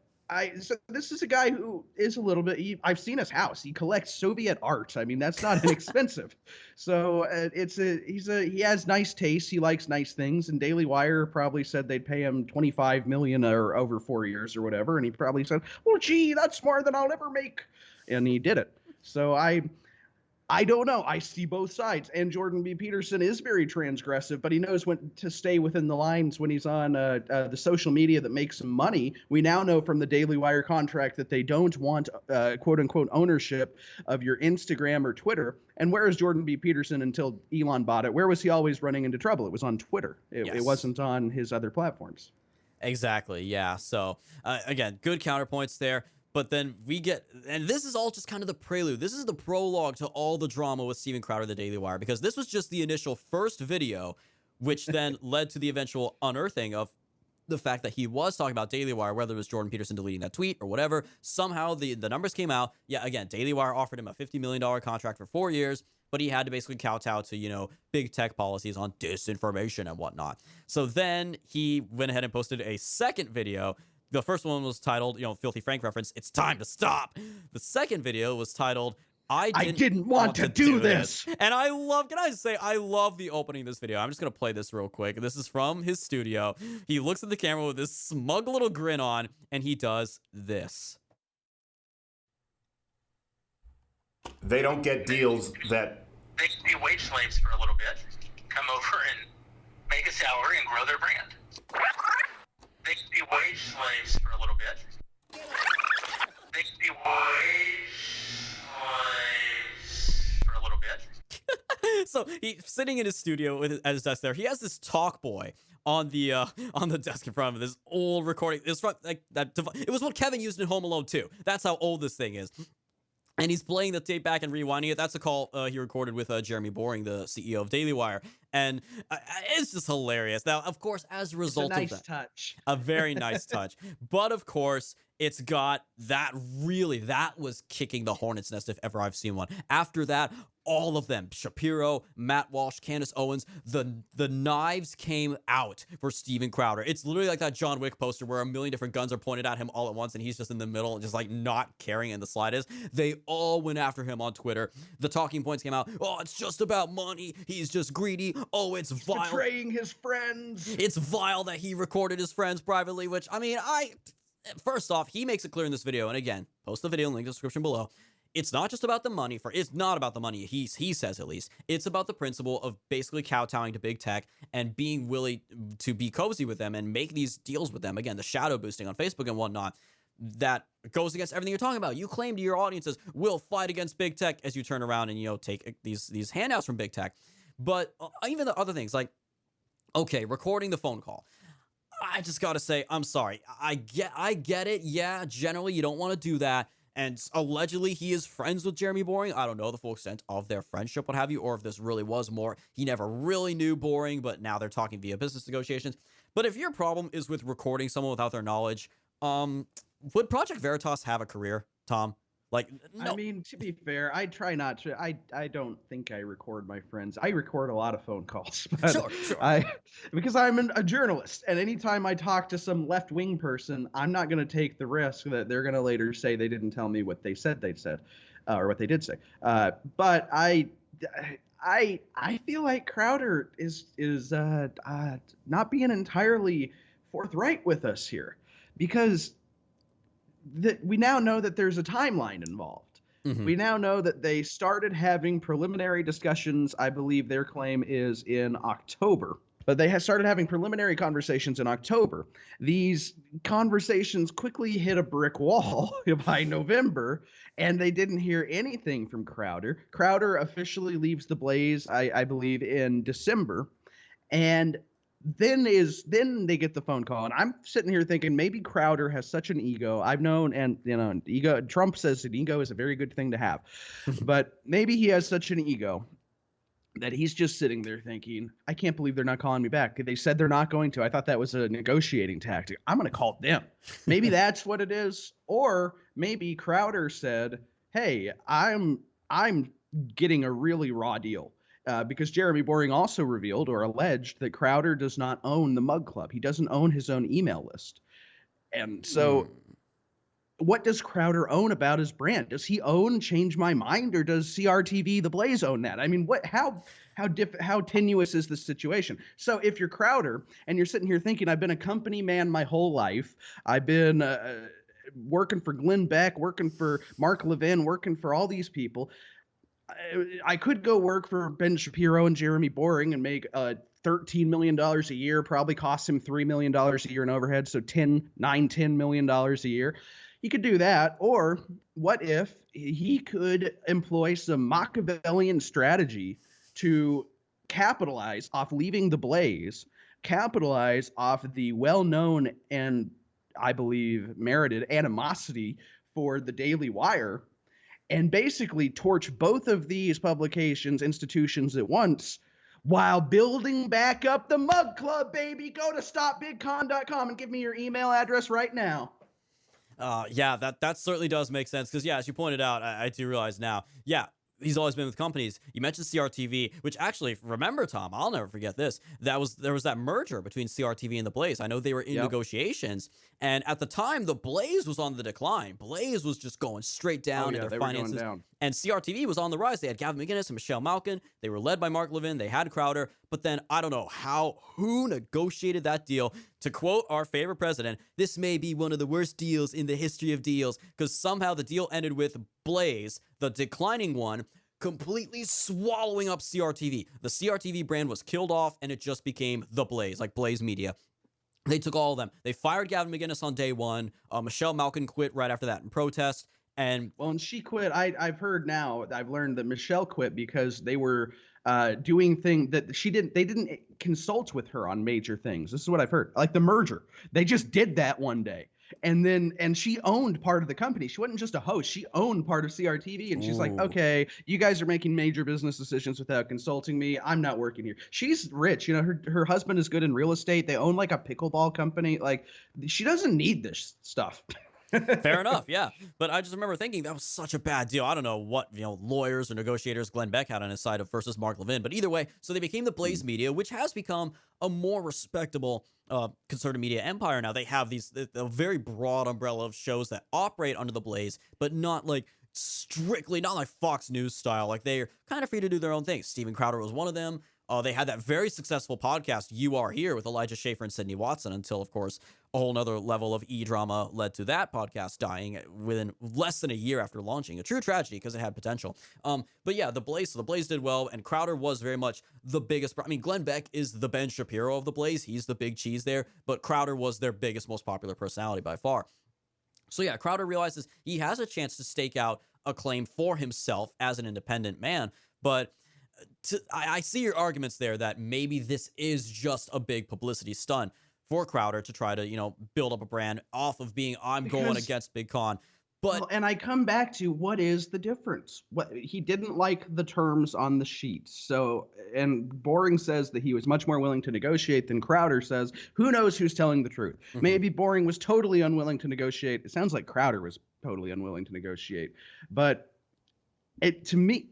so this is a guy who is a little bit, I've seen his house. He collects Soviet art. I mean, that's not inexpensive. So he has nice taste. He likes nice things. And Daily Wire probably said they'd pay him $25 million or over 4 years or whatever. And he probably said, well, gee, that's more than I'll ever make. And he did it. So I don't know. I see both sides. And Jordan B. Peterson is very transgressive, but he knows when to stay within the lines when he's on the social media that makes him money. We now know from the Daily Wire contract that they don't want, quote unquote, ownership of your Instagram or Twitter. And where is Jordan B. Peterson until Elon bought it? Where was he always running into trouble? It was on Twitter. It wasn't on his other platforms. Exactly. Yeah. So again, good counterpoints there. But then we get, and this is all just kind of the prelude. This is the prologue to all the drama with Steven Crowder, the Daily Wire, because this was just the initial first video, which then led to the eventual unearthing of the fact that he was talking about Daily Wire, whether it was Jordan Peterson deleting that tweet or whatever. Somehow the numbers came out. Yeah, again, Daily Wire offered him a $50 million contract for 4 years, but he had to basically kowtow to, big tech policies on disinformation and whatnot. So then he went ahead and posted a second video. The first one was titled, Filthy Frank reference, "It's time to stop." The second video was titled, I didn't want to do this. And I love the opening of this video. I'm just going to play this real quick. This is from his studio. He looks at the camera with this smug little grin on, and he does this. They don't get deals that... They can be wage slaves for a little bit, come over and make a salary and grow their brand. They can be wage slaves for a little bit. They can be wage slaves for a little bit. So he's sitting in his studio at his desk there. He has this talk boy on the desk in front of him. This old recording. It's from it was what Kevin used in Home Alone 2. That's how old this thing is. And he's playing the tape back and rewinding it. That's a call he recorded with Jeremy Boring, the CEO of Daily Wire. And it's just hilarious. Now, of course, as a result of that, touch. A very nice touch. But of course, it's got that was kicking the hornet's nest if ever I've seen one. After that, all of them, Shapiro, Matt Walsh, Candace Owens, the knives came out for Steven Crowder. It's literally like that John Wick poster where a million different guns are pointed at him all at once and he's just in the middle and just like not caring in the slightest. They all went after him on Twitter. The talking points came out. Oh, it's just about money. He's just greedy. Oh, it's vile. Betraying his friends. It's vile that he recorded his friends privately, which, I mean, first off, he makes it clear in this video, and again, post the video link in the description below. It's not just about the money. It's not about the money, he says at least. It's about the principle of basically kowtowing to big tech and being willing to be cozy with them and make these deals with them. Again, the shadow boosting on Facebook and whatnot, that goes against everything you're talking about. You claim to your audiences, we'll fight against big tech, as you turn around and, take these handouts from big tech. But even the other things, like, okay, recording the phone call. I just got to say, I'm sorry. I get it. Yeah, generally, you don't want to do that. And allegedly, he is friends with Jeremy Boring. I don't know the full extent of their friendship, what have you, or if this really was more, he never really knew Boring, but now they're talking via business negotiations. But if your problem is with recording someone without their knowledge, would Project Veritas have a career, Tom? Like, no. I mean, to be fair, I try not to. I don't think I record my friends. I record a lot of phone calls. Sure. Because I'm a journalist, and anytime I talk to some left-wing person, I'm not going to take the risk that they're going to later say they didn't tell me what they said or what they did say. But I feel like Crowder is not being entirely forthright with us here, because we now know that there's a timeline involved. Mm-hmm. We now know that they started having preliminary discussions. I believe their claim is in October. But they had started having preliminary conversations in October. These conversations quickly hit a brick wall by November, and they didn't hear anything from Crowder. Crowder officially leaves the Blaze, I believe, in December. And then they get the phone call, and I'm sitting here thinking maybe Crowder has such an ego. I've known, and ego. Trump says an ego is a very good thing to have, but maybe he has such an ego that he's just sitting there thinking, I can't believe they're not calling me back. They said they're not going to. I thought that was a negotiating tactic. I'm going to call them. Maybe that's what it is. Or maybe Crowder said, hey, I'm getting a really raw deal. Because Jeremy Boring also revealed or alleged that Crowder does not own the Mug Club. He doesn't own his own email list. And so what does Crowder own about his brand? Does he own Change My Mind, or does CRTV The Blaze own that? I mean, how tenuous is this situation? So if you're Crowder and you're sitting here thinking, I've been a company man my whole life, I've been working for Glenn Beck, working for Mark Levin, working for all these people, I could go work for Ben Shapiro and Jeremy Boring and make $13 million a year, probably cost him $3 million a year in overhead, so $10 million a year. He could do that. Or what if he could employ some Machiavellian strategy to capitalize off leaving the Blaze, capitalize off the well-known and, I believe, merited animosity for the Daily Wire, and basically torch both of these publications, institutions at once, while building back up the Mug Club, baby. Go to stopbigcon.com and give me your email address right now. Yeah, that certainly does make sense. Because, yeah, as you pointed out, I do realize now, yeah, he's always been with companies. You mentioned CRTV, which actually, remember, Tom, I'll never forget this. There was that merger between CRTV and The Blaze. I know they were in negotiations. And at the time, The Blaze was on the decline. Blaze was just going straight down in their finances. And CRTV was on the rise. They had Gavin McInnes and Michelle Malkin. They were led by Mark Levin. They had Crowder. But then I don't know who negotiated that deal. To quote our favorite president, this may be one of the worst deals in the history of deals, because somehow the deal ended with Blaze, the declining one, completely swallowing up CRTV. The CRTV brand was killed off, and it just became The Blaze, like Blaze Media. They took all of them. They fired Gavin McInnes on day one. Michelle Malkin quit right after that in protest. And she quit. I've heard now. I've learned that Michelle quit because they were doing things that they didn't consult with her on major things. This is what I've heard. Like the merger. They just did that one day. And she owned part of the company. She wasn't just a host. She owned part of CRTV. And she's like, okay, you guys are making major business decisions without consulting me. I'm not working here. She's rich. You know, her husband is good in real estate. They own like a pickleball company. Like, she doesn't need this stuff. Fair enough, yeah. But I just remember thinking that was such a bad deal. I don't know what, lawyers or negotiators Glenn Beck had on his side of versus Mark Levin. But either way, so they became the Blaze Media, which has become a more respectable conservative media empire now. They have a very broad umbrella of shows that operate under the Blaze, but not like strictly, not like Fox News style. Like, they're kind of free to do their own thing. Steven Crowder was one of them. They had that very successful podcast, You Are Here, with Elijah Schaefer and Sydney Watson, until, of course, a whole nother level of e-drama led to that podcast dying within less than a year after launching. A true tragedy, because it had potential. But yeah, The Blaze did well, and Crowder was very much the biggest. I mean, Glenn Beck is the Ben Shapiro of The Blaze. He's the big cheese there, but Crowder was their biggest, most popular personality by far. So yeah, Crowder realizes he has a chance to stake out a claim for himself as an independent man, but I see your arguments there that maybe this is just a big publicity stunt for Crowder to try to, build up a brand off of being, I'm going against Big Con. But and I come back to, what is the difference? He didn't like the terms on the sheets. So, and Boring says that he was much more willing to negotiate than Crowder says. Who knows who's telling the truth? Mm-hmm. Maybe Boring was totally unwilling to negotiate. It sounds like Crowder was totally unwilling to negotiate. But to me,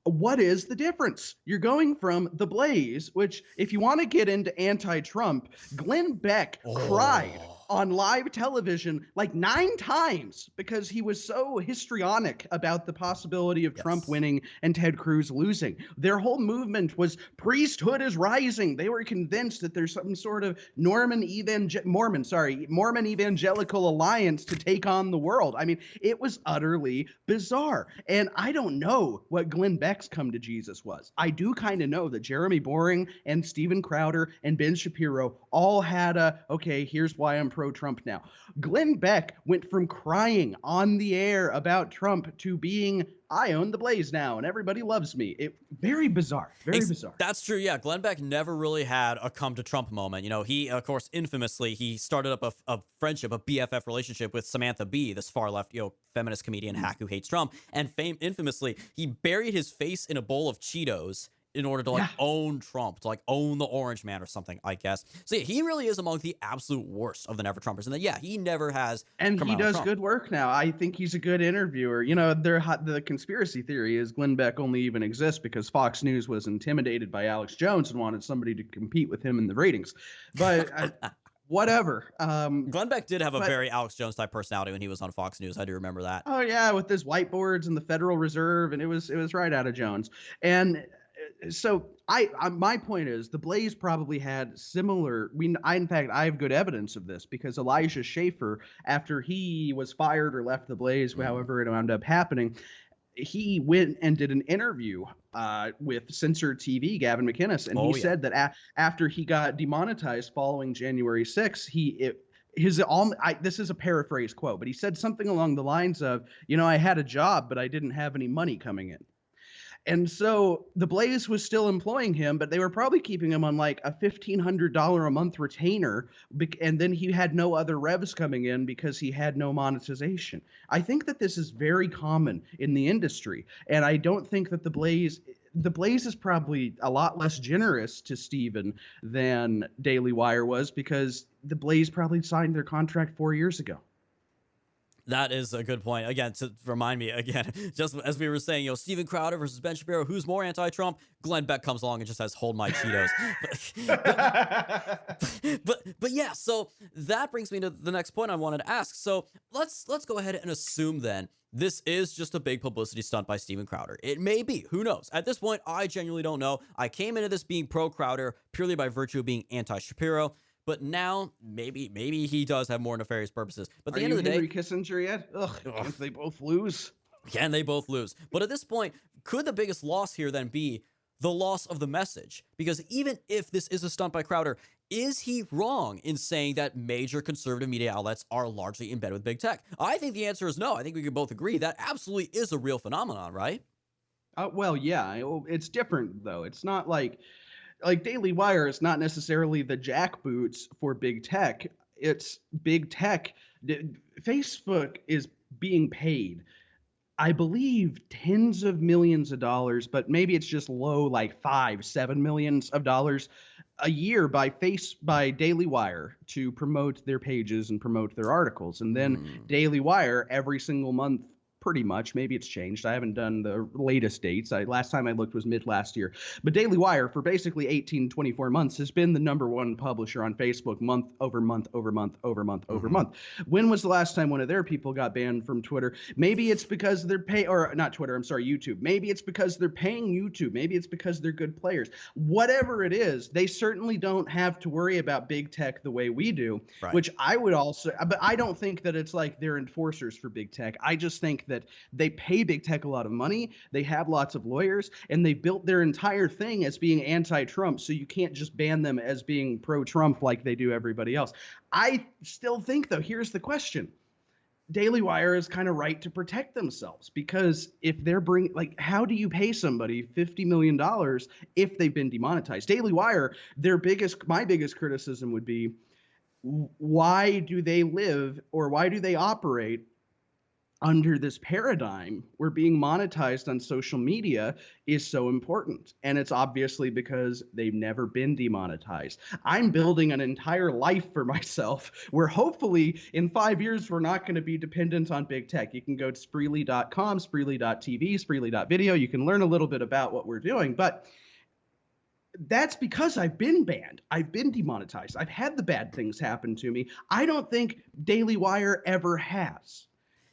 what is the difference? You're going from The Blaze, which, if you want to get into anti-Trump, Glenn Beck cried on live television like 9 times because he was so histrionic about the possibility of Trump winning and Ted Cruz losing. Their whole movement was priesthood is rising. They were convinced that there's some sort of Mormon evangelical alliance to take on the world. I mean, it was utterly bizarre. And I don't know what Glenn Beck's come to Jesus was. I do kind of know that Jeremy Boring and Steven Crowder and Ben Shapiro all had okay, here's why I'm pro-Trump now. Glenn Beck went from crying on the air about Trump to being, I own the Blaze now and everybody loves me. Very bizarre. Very bizarre. That's true. Yeah. Glenn Beck never really had a come to Trump moment. You know, he, of course, infamously, he started up a friendship, a BFF relationship with Samantha Bee, this far left, feminist comedian hack who hates Trump. And infamously, he buried his face in a bowl of Cheetos in order to own Trump, to own the orange man or something, I guess. So yeah, he really is among the absolute worst of the never Trumpers. And then, he never has. And he does good work now. I think he's a good interviewer. The conspiracy theory is Glenn Beck only even exists because Fox News was intimidated by Alex Jones and wanted somebody to compete with him in the ratings. But whatever. Glenn Beck did have a very Alex Jones type personality when he was on Fox News. I do remember that. Oh yeah, with his whiteboards and the Federal Reserve, and it was right out of Jones. And so my point is the Blaze probably had similar. In fact, I have good evidence of this because Elijah Schaffer, after he was fired or left the Blaze, however it wound up happening, he went and did an interview with Censored TV, Gavin McInnes, and he said that after he got demonetized following January 6th, this is a paraphrase quote, but he said something along the lines of, I had a job, but I didn't have any money coming in. And so the Blaze was still employing him, but they were probably keeping him on like a $1,500 a month retainer. And then he had no other revs coming in because he had no monetization. I think that this is very common in the industry. And I don't think that the Blaze is probably a lot less generous to Steven than Daily Wire was because the Blaze probably signed their contract 4 years ago. That is a good point. Again, to remind me, just as we were saying, Steven Crowder versus Ben Shapiro, who's more anti-Trump? Glenn Beck comes along and just says, hold my Cheetos. but yeah, so that brings me to the next point I wanted to ask. So let's go ahead and assume then this is just a big publicity stunt by Steven Crowder. It may be. Who knows? At this point, I genuinely don't know. I came into this being pro-Crowder purely by virtue of being anti-Shapiro. But now, maybe he does have more nefarious purposes. But at the end of the day, Henry Kissinger yet? Can't they both lose? Can they both lose? But at this point, could the biggest loss here then be the loss of the message? Because even if this is a stunt by Crowder, is he wrong in saying that major conservative media outlets are largely embedded with big tech? I think the answer is no. I think we can both agree that absolutely is a real phenomenon, right? Well, yeah. It's different, though. It's not like Daily Wire is not necessarily the jackboots for big tech. It's big tech. Facebook is being paid, I believe, tens of millions of dollars, but maybe it's just low, like $5-7 million a year by Daily Wire to promote their pages and promote their articles. And then Daily Wire every single month, pretty much. Maybe it's changed. I haven't done the latest dates. Last time I looked was mid last year. But Daily Wire for basically 18-24 months has been the #1 publisher on Facebook month over month over month over month over month. When was the last time one of their people got banned from Twitter? Maybe it's because they're YouTube. Maybe it's because they're paying YouTube. Maybe it's because they're good players. Whatever it is, they certainly don't have to worry about big tech the way we do, which I would also, but I don't think that it's like they're enforcers for big tech. I just think that they pay big tech a lot of money. They have lots of lawyers, and they built their entire thing as being anti-Trump. So you can't just ban them as being pro-Trump like they do everybody else. I still think, though, here's the question. Daily Wire is kind of right to protect themselves because if they're how do you pay somebody $50 million if they've been demonetized? Daily Wire, my biggest criticism would be, why do they live or why do they operate under this paradigm where being monetized on social media is so important? And it's obviously because they've never been demonetized. I'm building an entire life for myself where hopefully in 5 years, we're not going to be dependent on big tech. You can go to Spreely.com, Spreely.tv, Spreely.video. You can learn a little bit about what we're doing, but That's because I've been banned. I've been demonetized. I've had the bad things happen to me. I don't think Daily Wire ever has.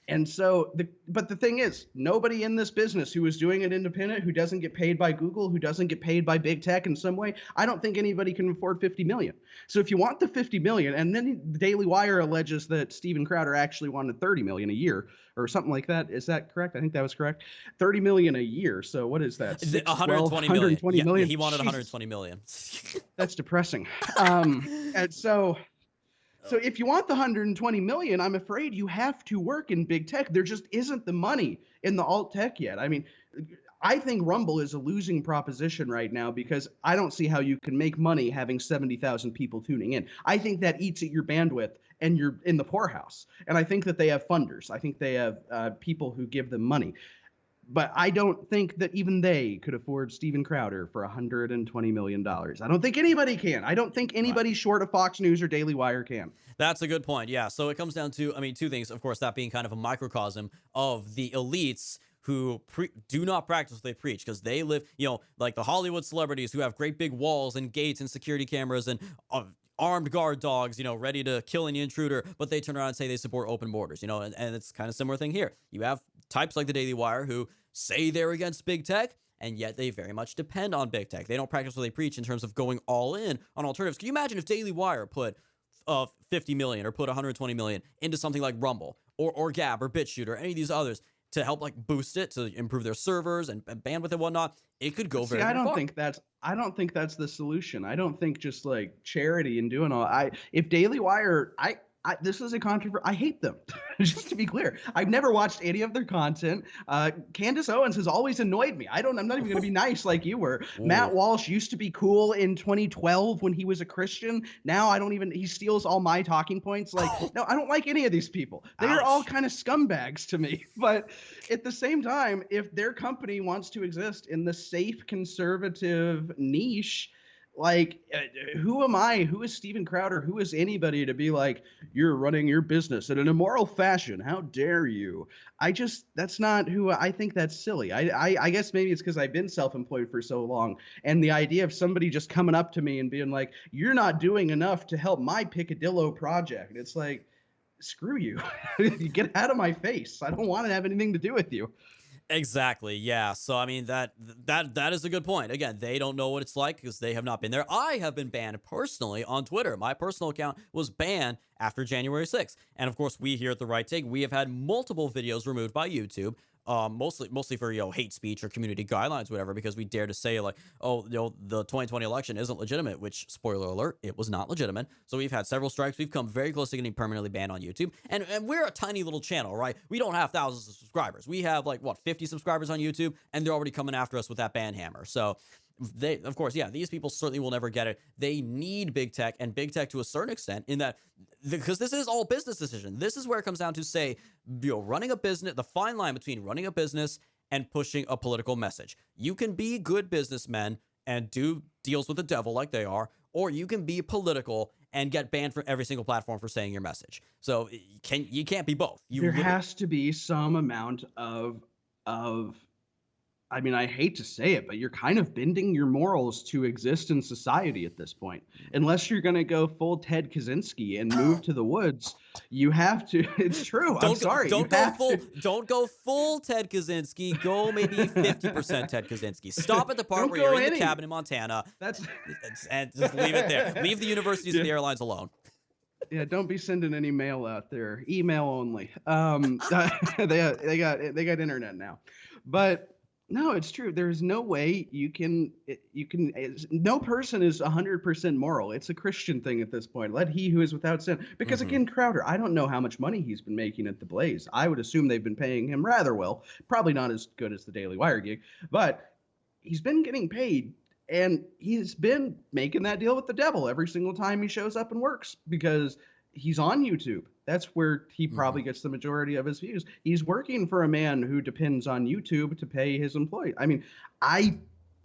And so, but the thing is, nobody in this business who is doing it independent, who doesn't get paid by Google, who doesn't get paid by big tech in some way, I don't think anybody can afford 50 million. So if you want the 50 million, and then the Daily Wire alleges that Steven Crowder actually wanted 30 million a year or something like that. Is that correct? I think that was correct. 30 million a year. So what is that? 120 million. 120 million. Yeah, he wanted Jesus. 120 million. That's depressing. And so if you want the 120 million, I'm afraid you have to work in big tech. There just isn't the money in the alt tech yet. I mean, I think Rumble is a losing proposition right now because I don't see how you can make money having 70,000 people tuning in. I think that eats at your bandwidth and you're in the poorhouse. And I think that they have funders. I think they have people who give them money. But I don't think that even they could afford Steven Crowder for $120 million. I don't think anybody can. I don't think anybody short of Fox News or Daily Wire can. That's a good point. Yeah. So it comes down to, I mean, two things. Of course, that being kind of a microcosm of the elites who do not practice what they preach because they live, you know, like the Hollywood celebrities who have great big walls and gates and security cameras and armed guard dogs, you know, ready to kill any intruder, but they turn around and say they support open borders, you know, and it's kind of similar thing here. You have types like the Daily Wire who say they're against big tech, and yet they very much depend on big tech. They don't practice what they preach in terms of going all in on alternatives. Can you imagine if Daily Wire put 50 million or put 120 million into something like Rumble or Gab or BitChute or any of these others to help like boost it, to improve their servers and bandwidth and whatnot? It could go very far. I don't think that's the solution. I don't think just like charity and doing all. If Daily Wire, this is a controversy. I hate them. Just to be clear, I've never watched any of their content. Candace Owens has always annoyed me. I'm not even going to be nice like you were. Ooh. Matt Walsh used to be cool in 2012 when he was a Christian. Now he steals all my talking points. Like, no, I don't like any of these people. They're all kind of scumbags to me. But at the same time, if their company wants to exist in the safe conservative niche, like, who am I? Who is Steven Crowder? Who is anybody to be like, you're running your business in an immoral fashion? How dare you? That's not who I think. That's silly. I guess maybe it's because I've been self-employed for so long. And the idea of somebody just coming up to me and being like, you're not doing enough to help my Picadillo project. It's like, screw you. You get out of my face. I don't want to have anything to do with you. Exactly. Yeah. So, I mean, that is a good point. Again, they don't know what it's like because they have not been there. I have been banned personally on Twitter. My personal account was banned after January 6th. And of course, we here at The Right Take, we have had multiple videos removed by YouTube. Mostly for, you know, hate speech or community guidelines, whatever, because we dare to say like, oh, you know, the 2020 election isn't legitimate, which, spoiler alert, it was not legitimate. So we've had several strikes. We've come very close to getting permanently banned on YouTube. And we're a tiny little channel, right? We don't have thousands of subscribers. We have like, 50 subscribers on YouTube, and they're already coming after us with that ban hammer. So they, of course, yeah, these people certainly will never get it. They need big tech, and big tech to a certain extent, in that, because this is all business decision. This is where it comes down to, say, you know, running a business, the fine line between running a business and pushing a political message. You can be good businessmen and do deals with the devil like they are, or you can be political and get banned from every single platform for saying your message. So you can't be both. There has to be some amount of I mean, I hate to say it, but you're kind of bending your morals to exist in society at this point. Unless you're going to go full Ted Kaczynski and move to the woods, you have to. It's true. I'm sorry. Don't go full Ted Kaczynski. Go maybe 50% Ted Kaczynski. Stop at the part where you're in the cabin in Montana. And just leave it there. Leave the universities and the airlines alone. Yeah, don't be sending any mail out there. Email only. They got internet now, but. No, it's true. There's no way you can, no person is 100% moral. It's a Christian thing at this point. Let he who is without sin. Because again, Crowder, I don't know how much money he's been making at the Blaze. I would assume they've been paying him rather well. Probably not as good as the Daily Wire gig, but he's been getting paid, and he's been making that deal with the devil every single time he shows up and works, because he's on YouTube. That's where he probably gets the majority of his views. He's working for a man who depends on YouTube to pay his employees. I mean, I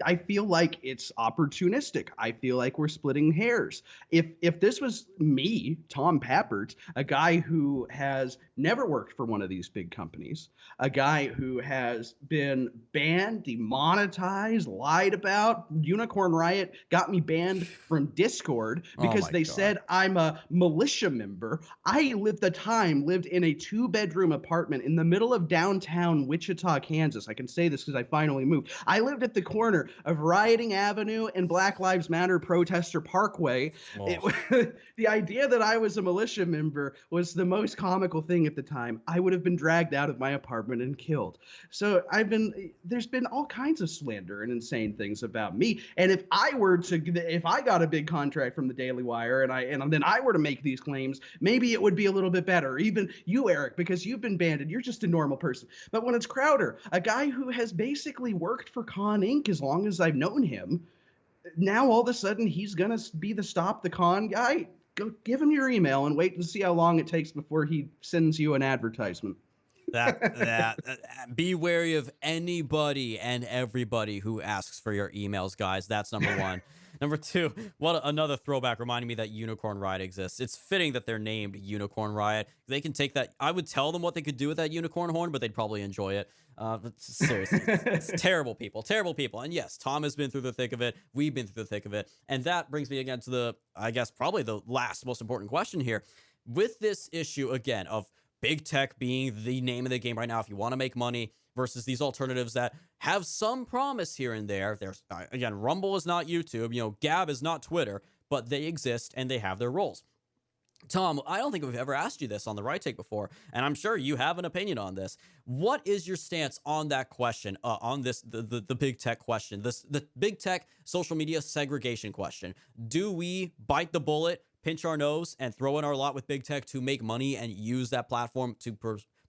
I feel like it's opportunistic. I feel like we're splitting hairs. If this was me, Tom Pappert, a guy who has never worked for one of these big companies, a guy who has been banned, demonetized, lied about, Unicorn Riot got me banned from Discord because they said I'm a militia member. I lived in a 2-bedroom apartment in the middle of downtown Wichita, Kansas. I can say this because I finally moved. I lived at the corner of Rioting Avenue and Black Lives Matter Protester Parkway. The idea that I was a militia member was the most comical thing at the time. I would have been dragged out of my apartment and killed. So there's been all kinds of slander and insane things about me. And if I got a big contract from the Daily Wire and then I were to make these claims, maybe it would be a little bit better. Even you, Eric, because you've been banned and you're just a normal person. But when it's Crowder, a guy who has basically worked for Con Inc. as long as I've known him, now all of a sudden he's going to be the stop the con guy. Go give him your email and wait and see how long it takes before he sends you an advertisement. Be wary of anybody and everybody who asks for your emails, guys. That's number one. Number two, another throwback reminding me that Unicorn Riot exists. It's fitting that they're named Unicorn Riot. They can take that. I would tell them what they could do with that unicorn horn, but they'd probably enjoy it. But seriously, it's terrible people. And yes, Tom has been through the thick of it. We've been through the thick of it. And that brings me again to probably the last most important question here. With this issue, again, of big tech being the name of the game right now, if you want to make money, versus these alternatives that have some promise here and there. There's again, Rumble is not YouTube, Gab is not Twitter, but they exist and they have their roles. Tom, I don't think we've ever asked you this on the Right Take before, and I'm sure you have an opinion on this. What is your stance on that question, on this, the big tech question, the big tech social media segregation question? Do we bite the bullet, pinch our nose, and throw in our lot with big tech to make money and use that platform to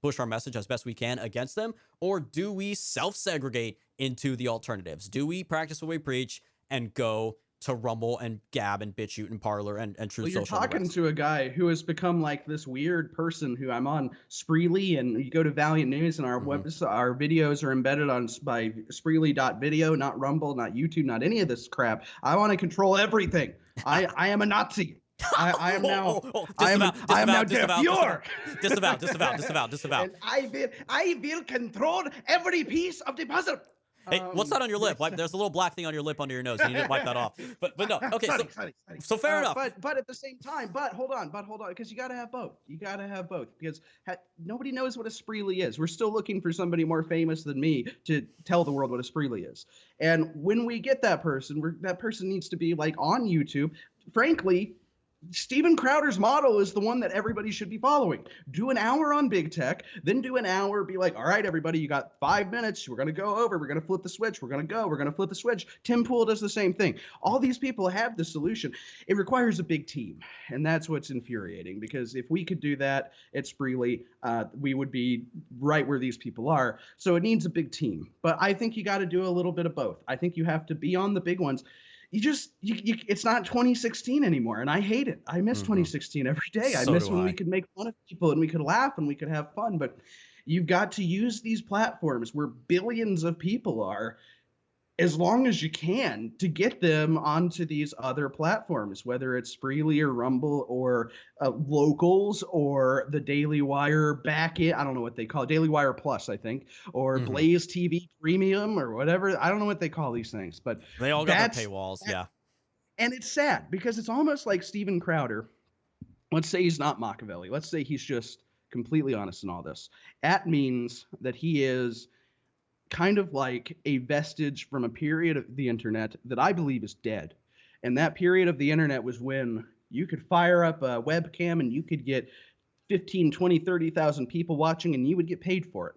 push our message as best we can against them? Or do we self-segregate into the alternatives? Do we practice what we preach and go to Rumble and Gab and BitChute and Parler and Truth Social? You're talking to a guy who has become like this weird person who I'm on Spreely, and you go to Valiant News and our website, our videos are embedded by Spreely.video, not Rumble, not YouTube, not any of this crap. I want to control everything. I am a Nazi. I am now. I am now Disavow. Disavow. And I will control every piece of the puzzle. Hey, what's that on your lip? There's a little black thing on your lip under your nose. You need to wipe that off. But no. Okay, so fair enough. But at the same time, hold on, because you got to have both. Because nobody knows what a Spreely is. We're still looking for somebody more famous than me to tell the world what a Spreely is. And when we get that person needs to be like on YouTube. Frankly, Steven Crowder's model is the one that everybody should be following. Do an hour on big tech, then do an hour, be like, all right, everybody, you got 5 minutes. We're going to go over. We're going to flip the switch. We're going to flip the switch. Tim Pool does the same thing. All these people have the solution. It requires a big team. And that's what's infuriating, because if we could do that at Spreely, we would be right where these people are. So it needs a big team. But I think you got to do a little bit of both. I think you have to be on the big ones. It's not 2016 anymore, and I hate it. I miss 2016 every day. I miss when we could make fun of people and we could laugh and we could have fun, but you've got to use these platforms where billions of people are, as long as you can, to get them onto these other platforms, whether it's Spreely or Rumble or Locals or the Daily Wire I don't know what they call it, Daily Wire Plus, I think, or Blaze TV Premium or whatever. I don't know what they call these things, but they all got their paywalls, yeah. And it's sad because it's almost like Steven Crowder. Let's say he's not Machiavelli. Let's say he's just completely honest in all this. That means that he is kind of like a vestige from a period of the internet that I believe is dead. And that period of the internet was when you could fire up a webcam and you could get 15, 20, 30,000 people watching and you would get paid for it.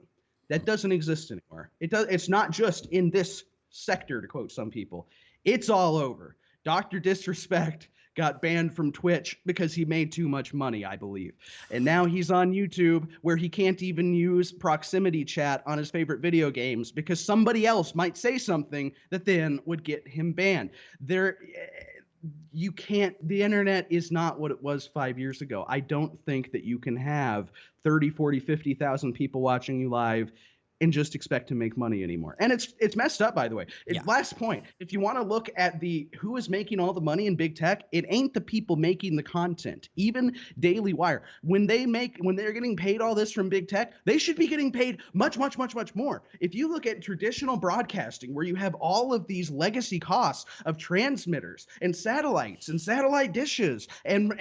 That doesn't exist anymore. It's not just in this sector, to quote some people. It's all over. Dr. Disrespect got banned from Twitch because he made too much money, I believe. And now he's on YouTube, where he can't even use proximity chat on his favorite video games because somebody else might say something that then would get him banned. The internet is not what it was 5 years ago. I don't think that you can have 30, 40, 50,000 people watching you live and just expect to make money anymore. And it's messed up, by the way. Last point, if you want to look at who is making all the money in big tech, it ain't the people making the content. Even Daily Wire, when they're getting paid all this from big tech, they should be getting paid much, much, much, much more. If you look at traditional broadcasting, where you have all of these legacy costs of transmitters and satellites and satellite dishes and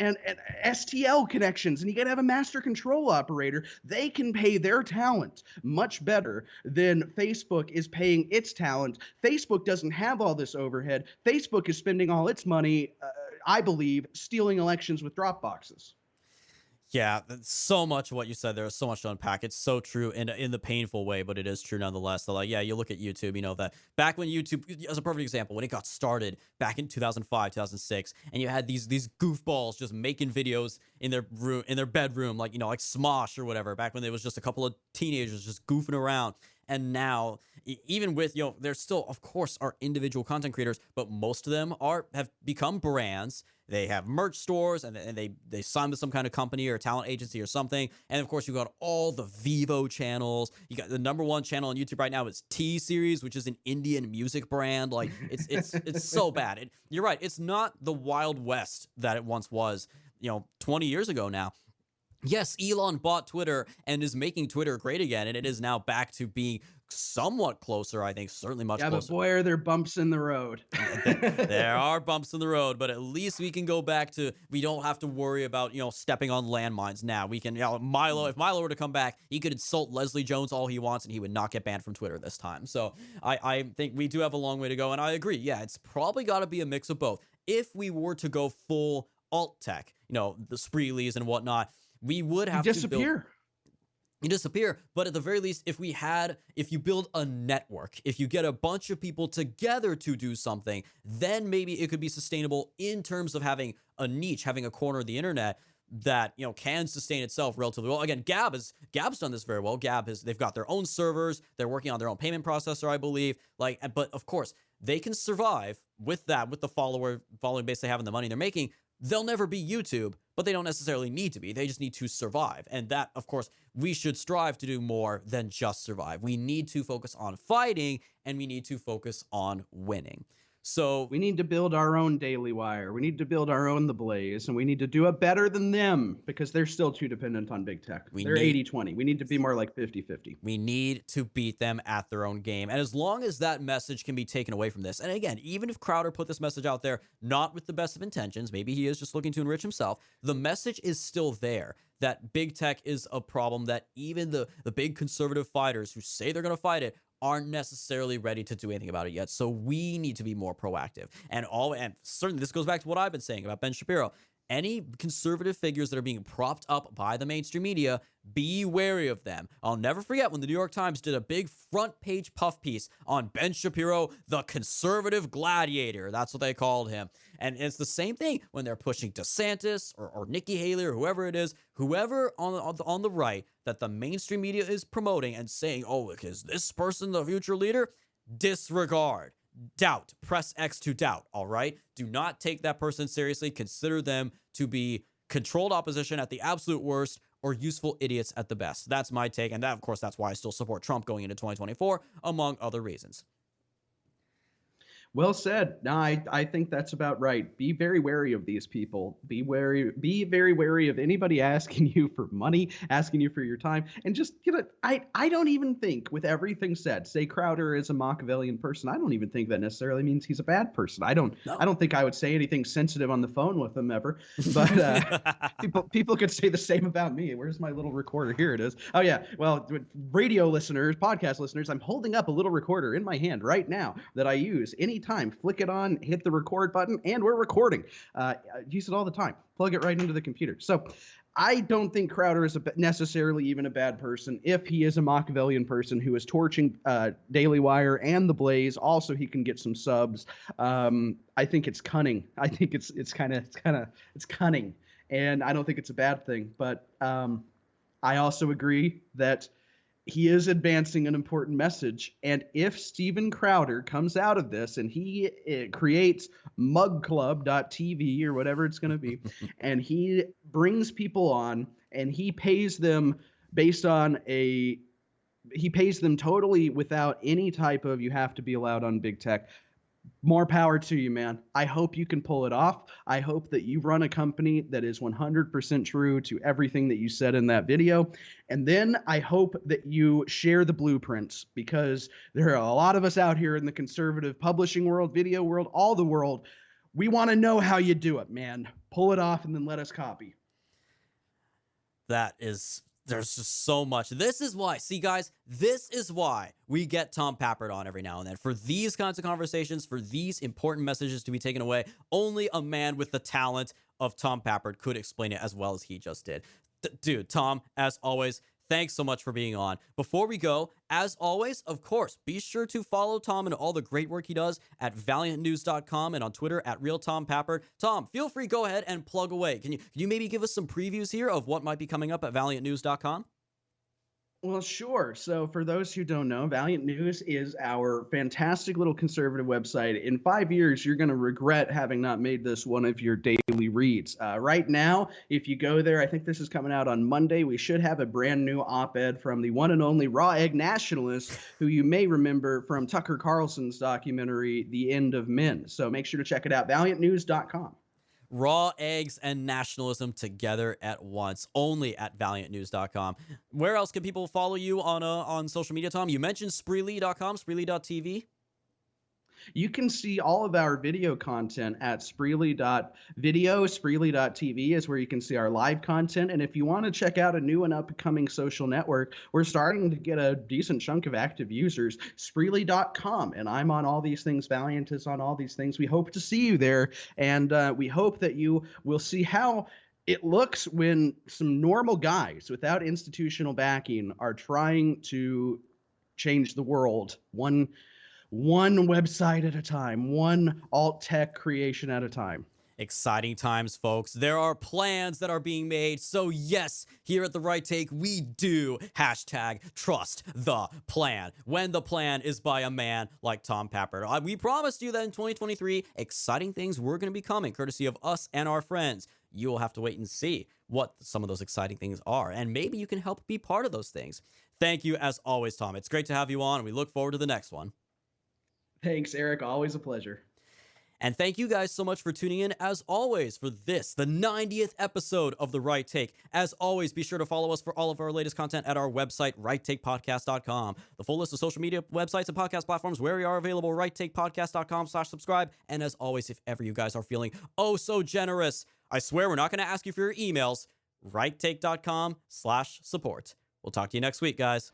STL connections, and you got to have a master control operator, they can pay their talent much better than Facebook is paying its talent. Facebook doesn't have all this overhead. Facebook is spending all its money, I believe, stealing elections with drop boxes. Yeah, so much of what you said there is so much to unpack. It's so true in the painful way, but it is true nonetheless. So, like, yeah, you look at YouTube, you know, that back when YouTube, as a perfect example, when it got started back in 2005, 2006, and you had these goofballs just making videos in their room, in their bedroom, like, you know, like Smosh or whatever, back when there was just a couple of teenagers just goofing around. And now, even with, you know, there still, of course, are individual content creators, but most of them have become brands. They have merch stores, and they sign with some kind of company or talent agency or something. And of course, you got all the Vivo channels. You got the #1 channel on YouTube right now is T-Series, which is an Indian music brand. Like, it's so bad. You're right. It's not the Wild West that it once was, you know, 20 years ago now. Yes, Elon bought Twitter and is making Twitter great again, and it is now back to being somewhat closer, I think, certainly much closer. Yeah, but boy, are there bumps in the road. There are bumps in the road, but at least we can go back to, we don't have to worry about, you know, stepping on landmines now. We can, you know, Milo, if Milo were to come back, he could insult Leslie Jones all he wants, and he would not get banned from Twitter this time. So I think we do have a long way to go, and I agree. Yeah, it's probably got to be a mix of both. If we were to go full alt tech, you know, the Spreeleys and whatnot, we would have to disappear. You disappear, but at the very least, if you build a network, if you get a bunch of people together to do something, then maybe it could be sustainable in terms of having a niche, having a corner of the internet that, you know, can sustain itself relatively well. Again, Gab's done this very well. They've got their own servers, they're working on their own payment processor, I believe. But of course, they can survive with that, with the following base they have and the money they're making. They'll never be YouTube, but they don't necessarily need to be. They just need to survive. And that, of course, we should strive to do more than just survive. We need to focus on fighting, and we need to focus on winning. So we need to build our own Daily Wire. We need to build our own The Blaze, and we need to do it better than them because they're still too dependent on big tech. They're 80-20. We need to be more like 50-50. We need to beat them at their own game. And as long as that message can be taken away from this, and again, even if Crowder put this message out there, not with the best of intentions, maybe he is just looking to enrich himself, the message is still there that big tech is a problem, that even the big conservative fighters who say they're going to fight it aren't necessarily ready to do anything about it yet. So we need to be more proactive. And certainly this goes back to what I've been saying about Ben Shapiro. Any conservative figures that are being propped up by the mainstream media, be wary of them. I'll never forget when the New York Times did a big front page puff piece on Ben Shapiro, the conservative gladiator. That's what they called him. And it's the same thing when they're pushing DeSantis or Nikki Haley or whoever it is, whoever on the right that the mainstream media is promoting and saying, oh, is this person the future leader? Disregard. Doubt. Press X to doubt, all right? Do not take that person seriously. Consider them to be controlled opposition at the absolute worst or useful idiots at the best. That's my take, and that, of course, that's why I still support Trump going into 2024, among other reasons. Well said. No, I think that's about right. Be very wary of these people. Be very wary of anybody asking you for money, asking you for your time, and just I don't even think, with everything said, say Crowder is a Machiavellian person. I don't even think that necessarily means he's a bad person. I don't think I would say anything sensitive on the phone with him ever. But people could say the same about me. Where's my little recorder? Here it is. Oh yeah. Well, radio listeners, podcast listeners, I'm holding up a little recorder in my hand right now that I use anytime. Flick it on, hit the record button, and we're recording. Use it all the time. Plug it right into the computer. So I don't think Crowder is necessarily even a bad person. If he is a Machiavellian person who is torching Daily Wire and The Blaze, also he can get some subs. I think it's cunning. I think it's cunning, and I don't think it's a bad thing. But I also agree that he is advancing an important message. And if Steven Crowder comes out of this and he creates mugclub.tv or whatever it's going to be, and he brings people on and he pays them based on a he pays them totally without any type of, you have to be allowed on big tech. More power to you, man. I hope you can pull it off. I hope that you run a company that is 100% true to everything that you said in that video. And then I hope that you share the blueprints, because there are a lot of us out here in the conservative publishing world, video world, all the world. We want to know how you do it, man. Pull it off and then let us copy. There's just so much. This is why, see guys, this is why we get Tom Pappert on every now and then. For these kinds of conversations, for these important messages to be taken away, only a man with the talent of Tom Pappert could explain it as well as he just did. Dude, Tom, as always, thanks so much for being on. Before we go, as always, of course, be sure to follow Tom and all the great work he does at valiantnews.com and on Twitter at RealTomPappert. Tom, feel free, go ahead and plug away. Can you maybe give us some previews here of what might be coming up at valiantnews.com? Well, sure. So for those who don't know, Valiant News is our fantastic little conservative website. In 5 years, you're going to regret having not made this one of your daily reads. Right now, if you go there, I think this is coming out on Monday, we should have a brand new op-ed from the one and only raw egg nationalist, who you may remember from Tucker Carlson's documentary, The End of Men. So make sure to check it out, valiantnews.com. Raw eggs and nationalism together at once, only at valiantnews.com. Where else can people follow you on social media, Tom? You mentioned Spreely.com, Spreely.tv. You can see all of our video content at Spreely.video. Spreely.tv is where you can see our live content. And if you want to check out a new and upcoming social network, we're starting to get a decent chunk of active users. Spreely.com. And I'm on all these things. Valiant is on all these things. We hope to see you there. And we hope that you will see how it looks when some normal guys without institutional backing are trying to change the world one website at a time, one alt tech creation at a time. Exciting times, folks. There are plans that are being made. So yes, here at The Right Take, we do #trust the plan. When the plan is by a man like Tom Pappert. We promised you that in 2023, exciting things were going to be coming, courtesy of us and our friends. You will have to wait and see what some of those exciting things are. And maybe you can help be part of those things. Thank you, as always, Tom. It's great to have you on, and we look forward to the next one. Thanks, Eric. Always a pleasure. And thank you guys so much for tuning in, as always, for this, the 90th episode of The Right Take. As always, be sure to follow us for all of our latest content at our website, righttakepodcast.com. The full list of social media websites and podcast platforms where we are available, righttakepodcast.com/subscribe. And as always, if ever you guys are feeling oh so generous, I swear we're not going to ask you for your emails, righttake.com/support. We'll talk to you next week, guys.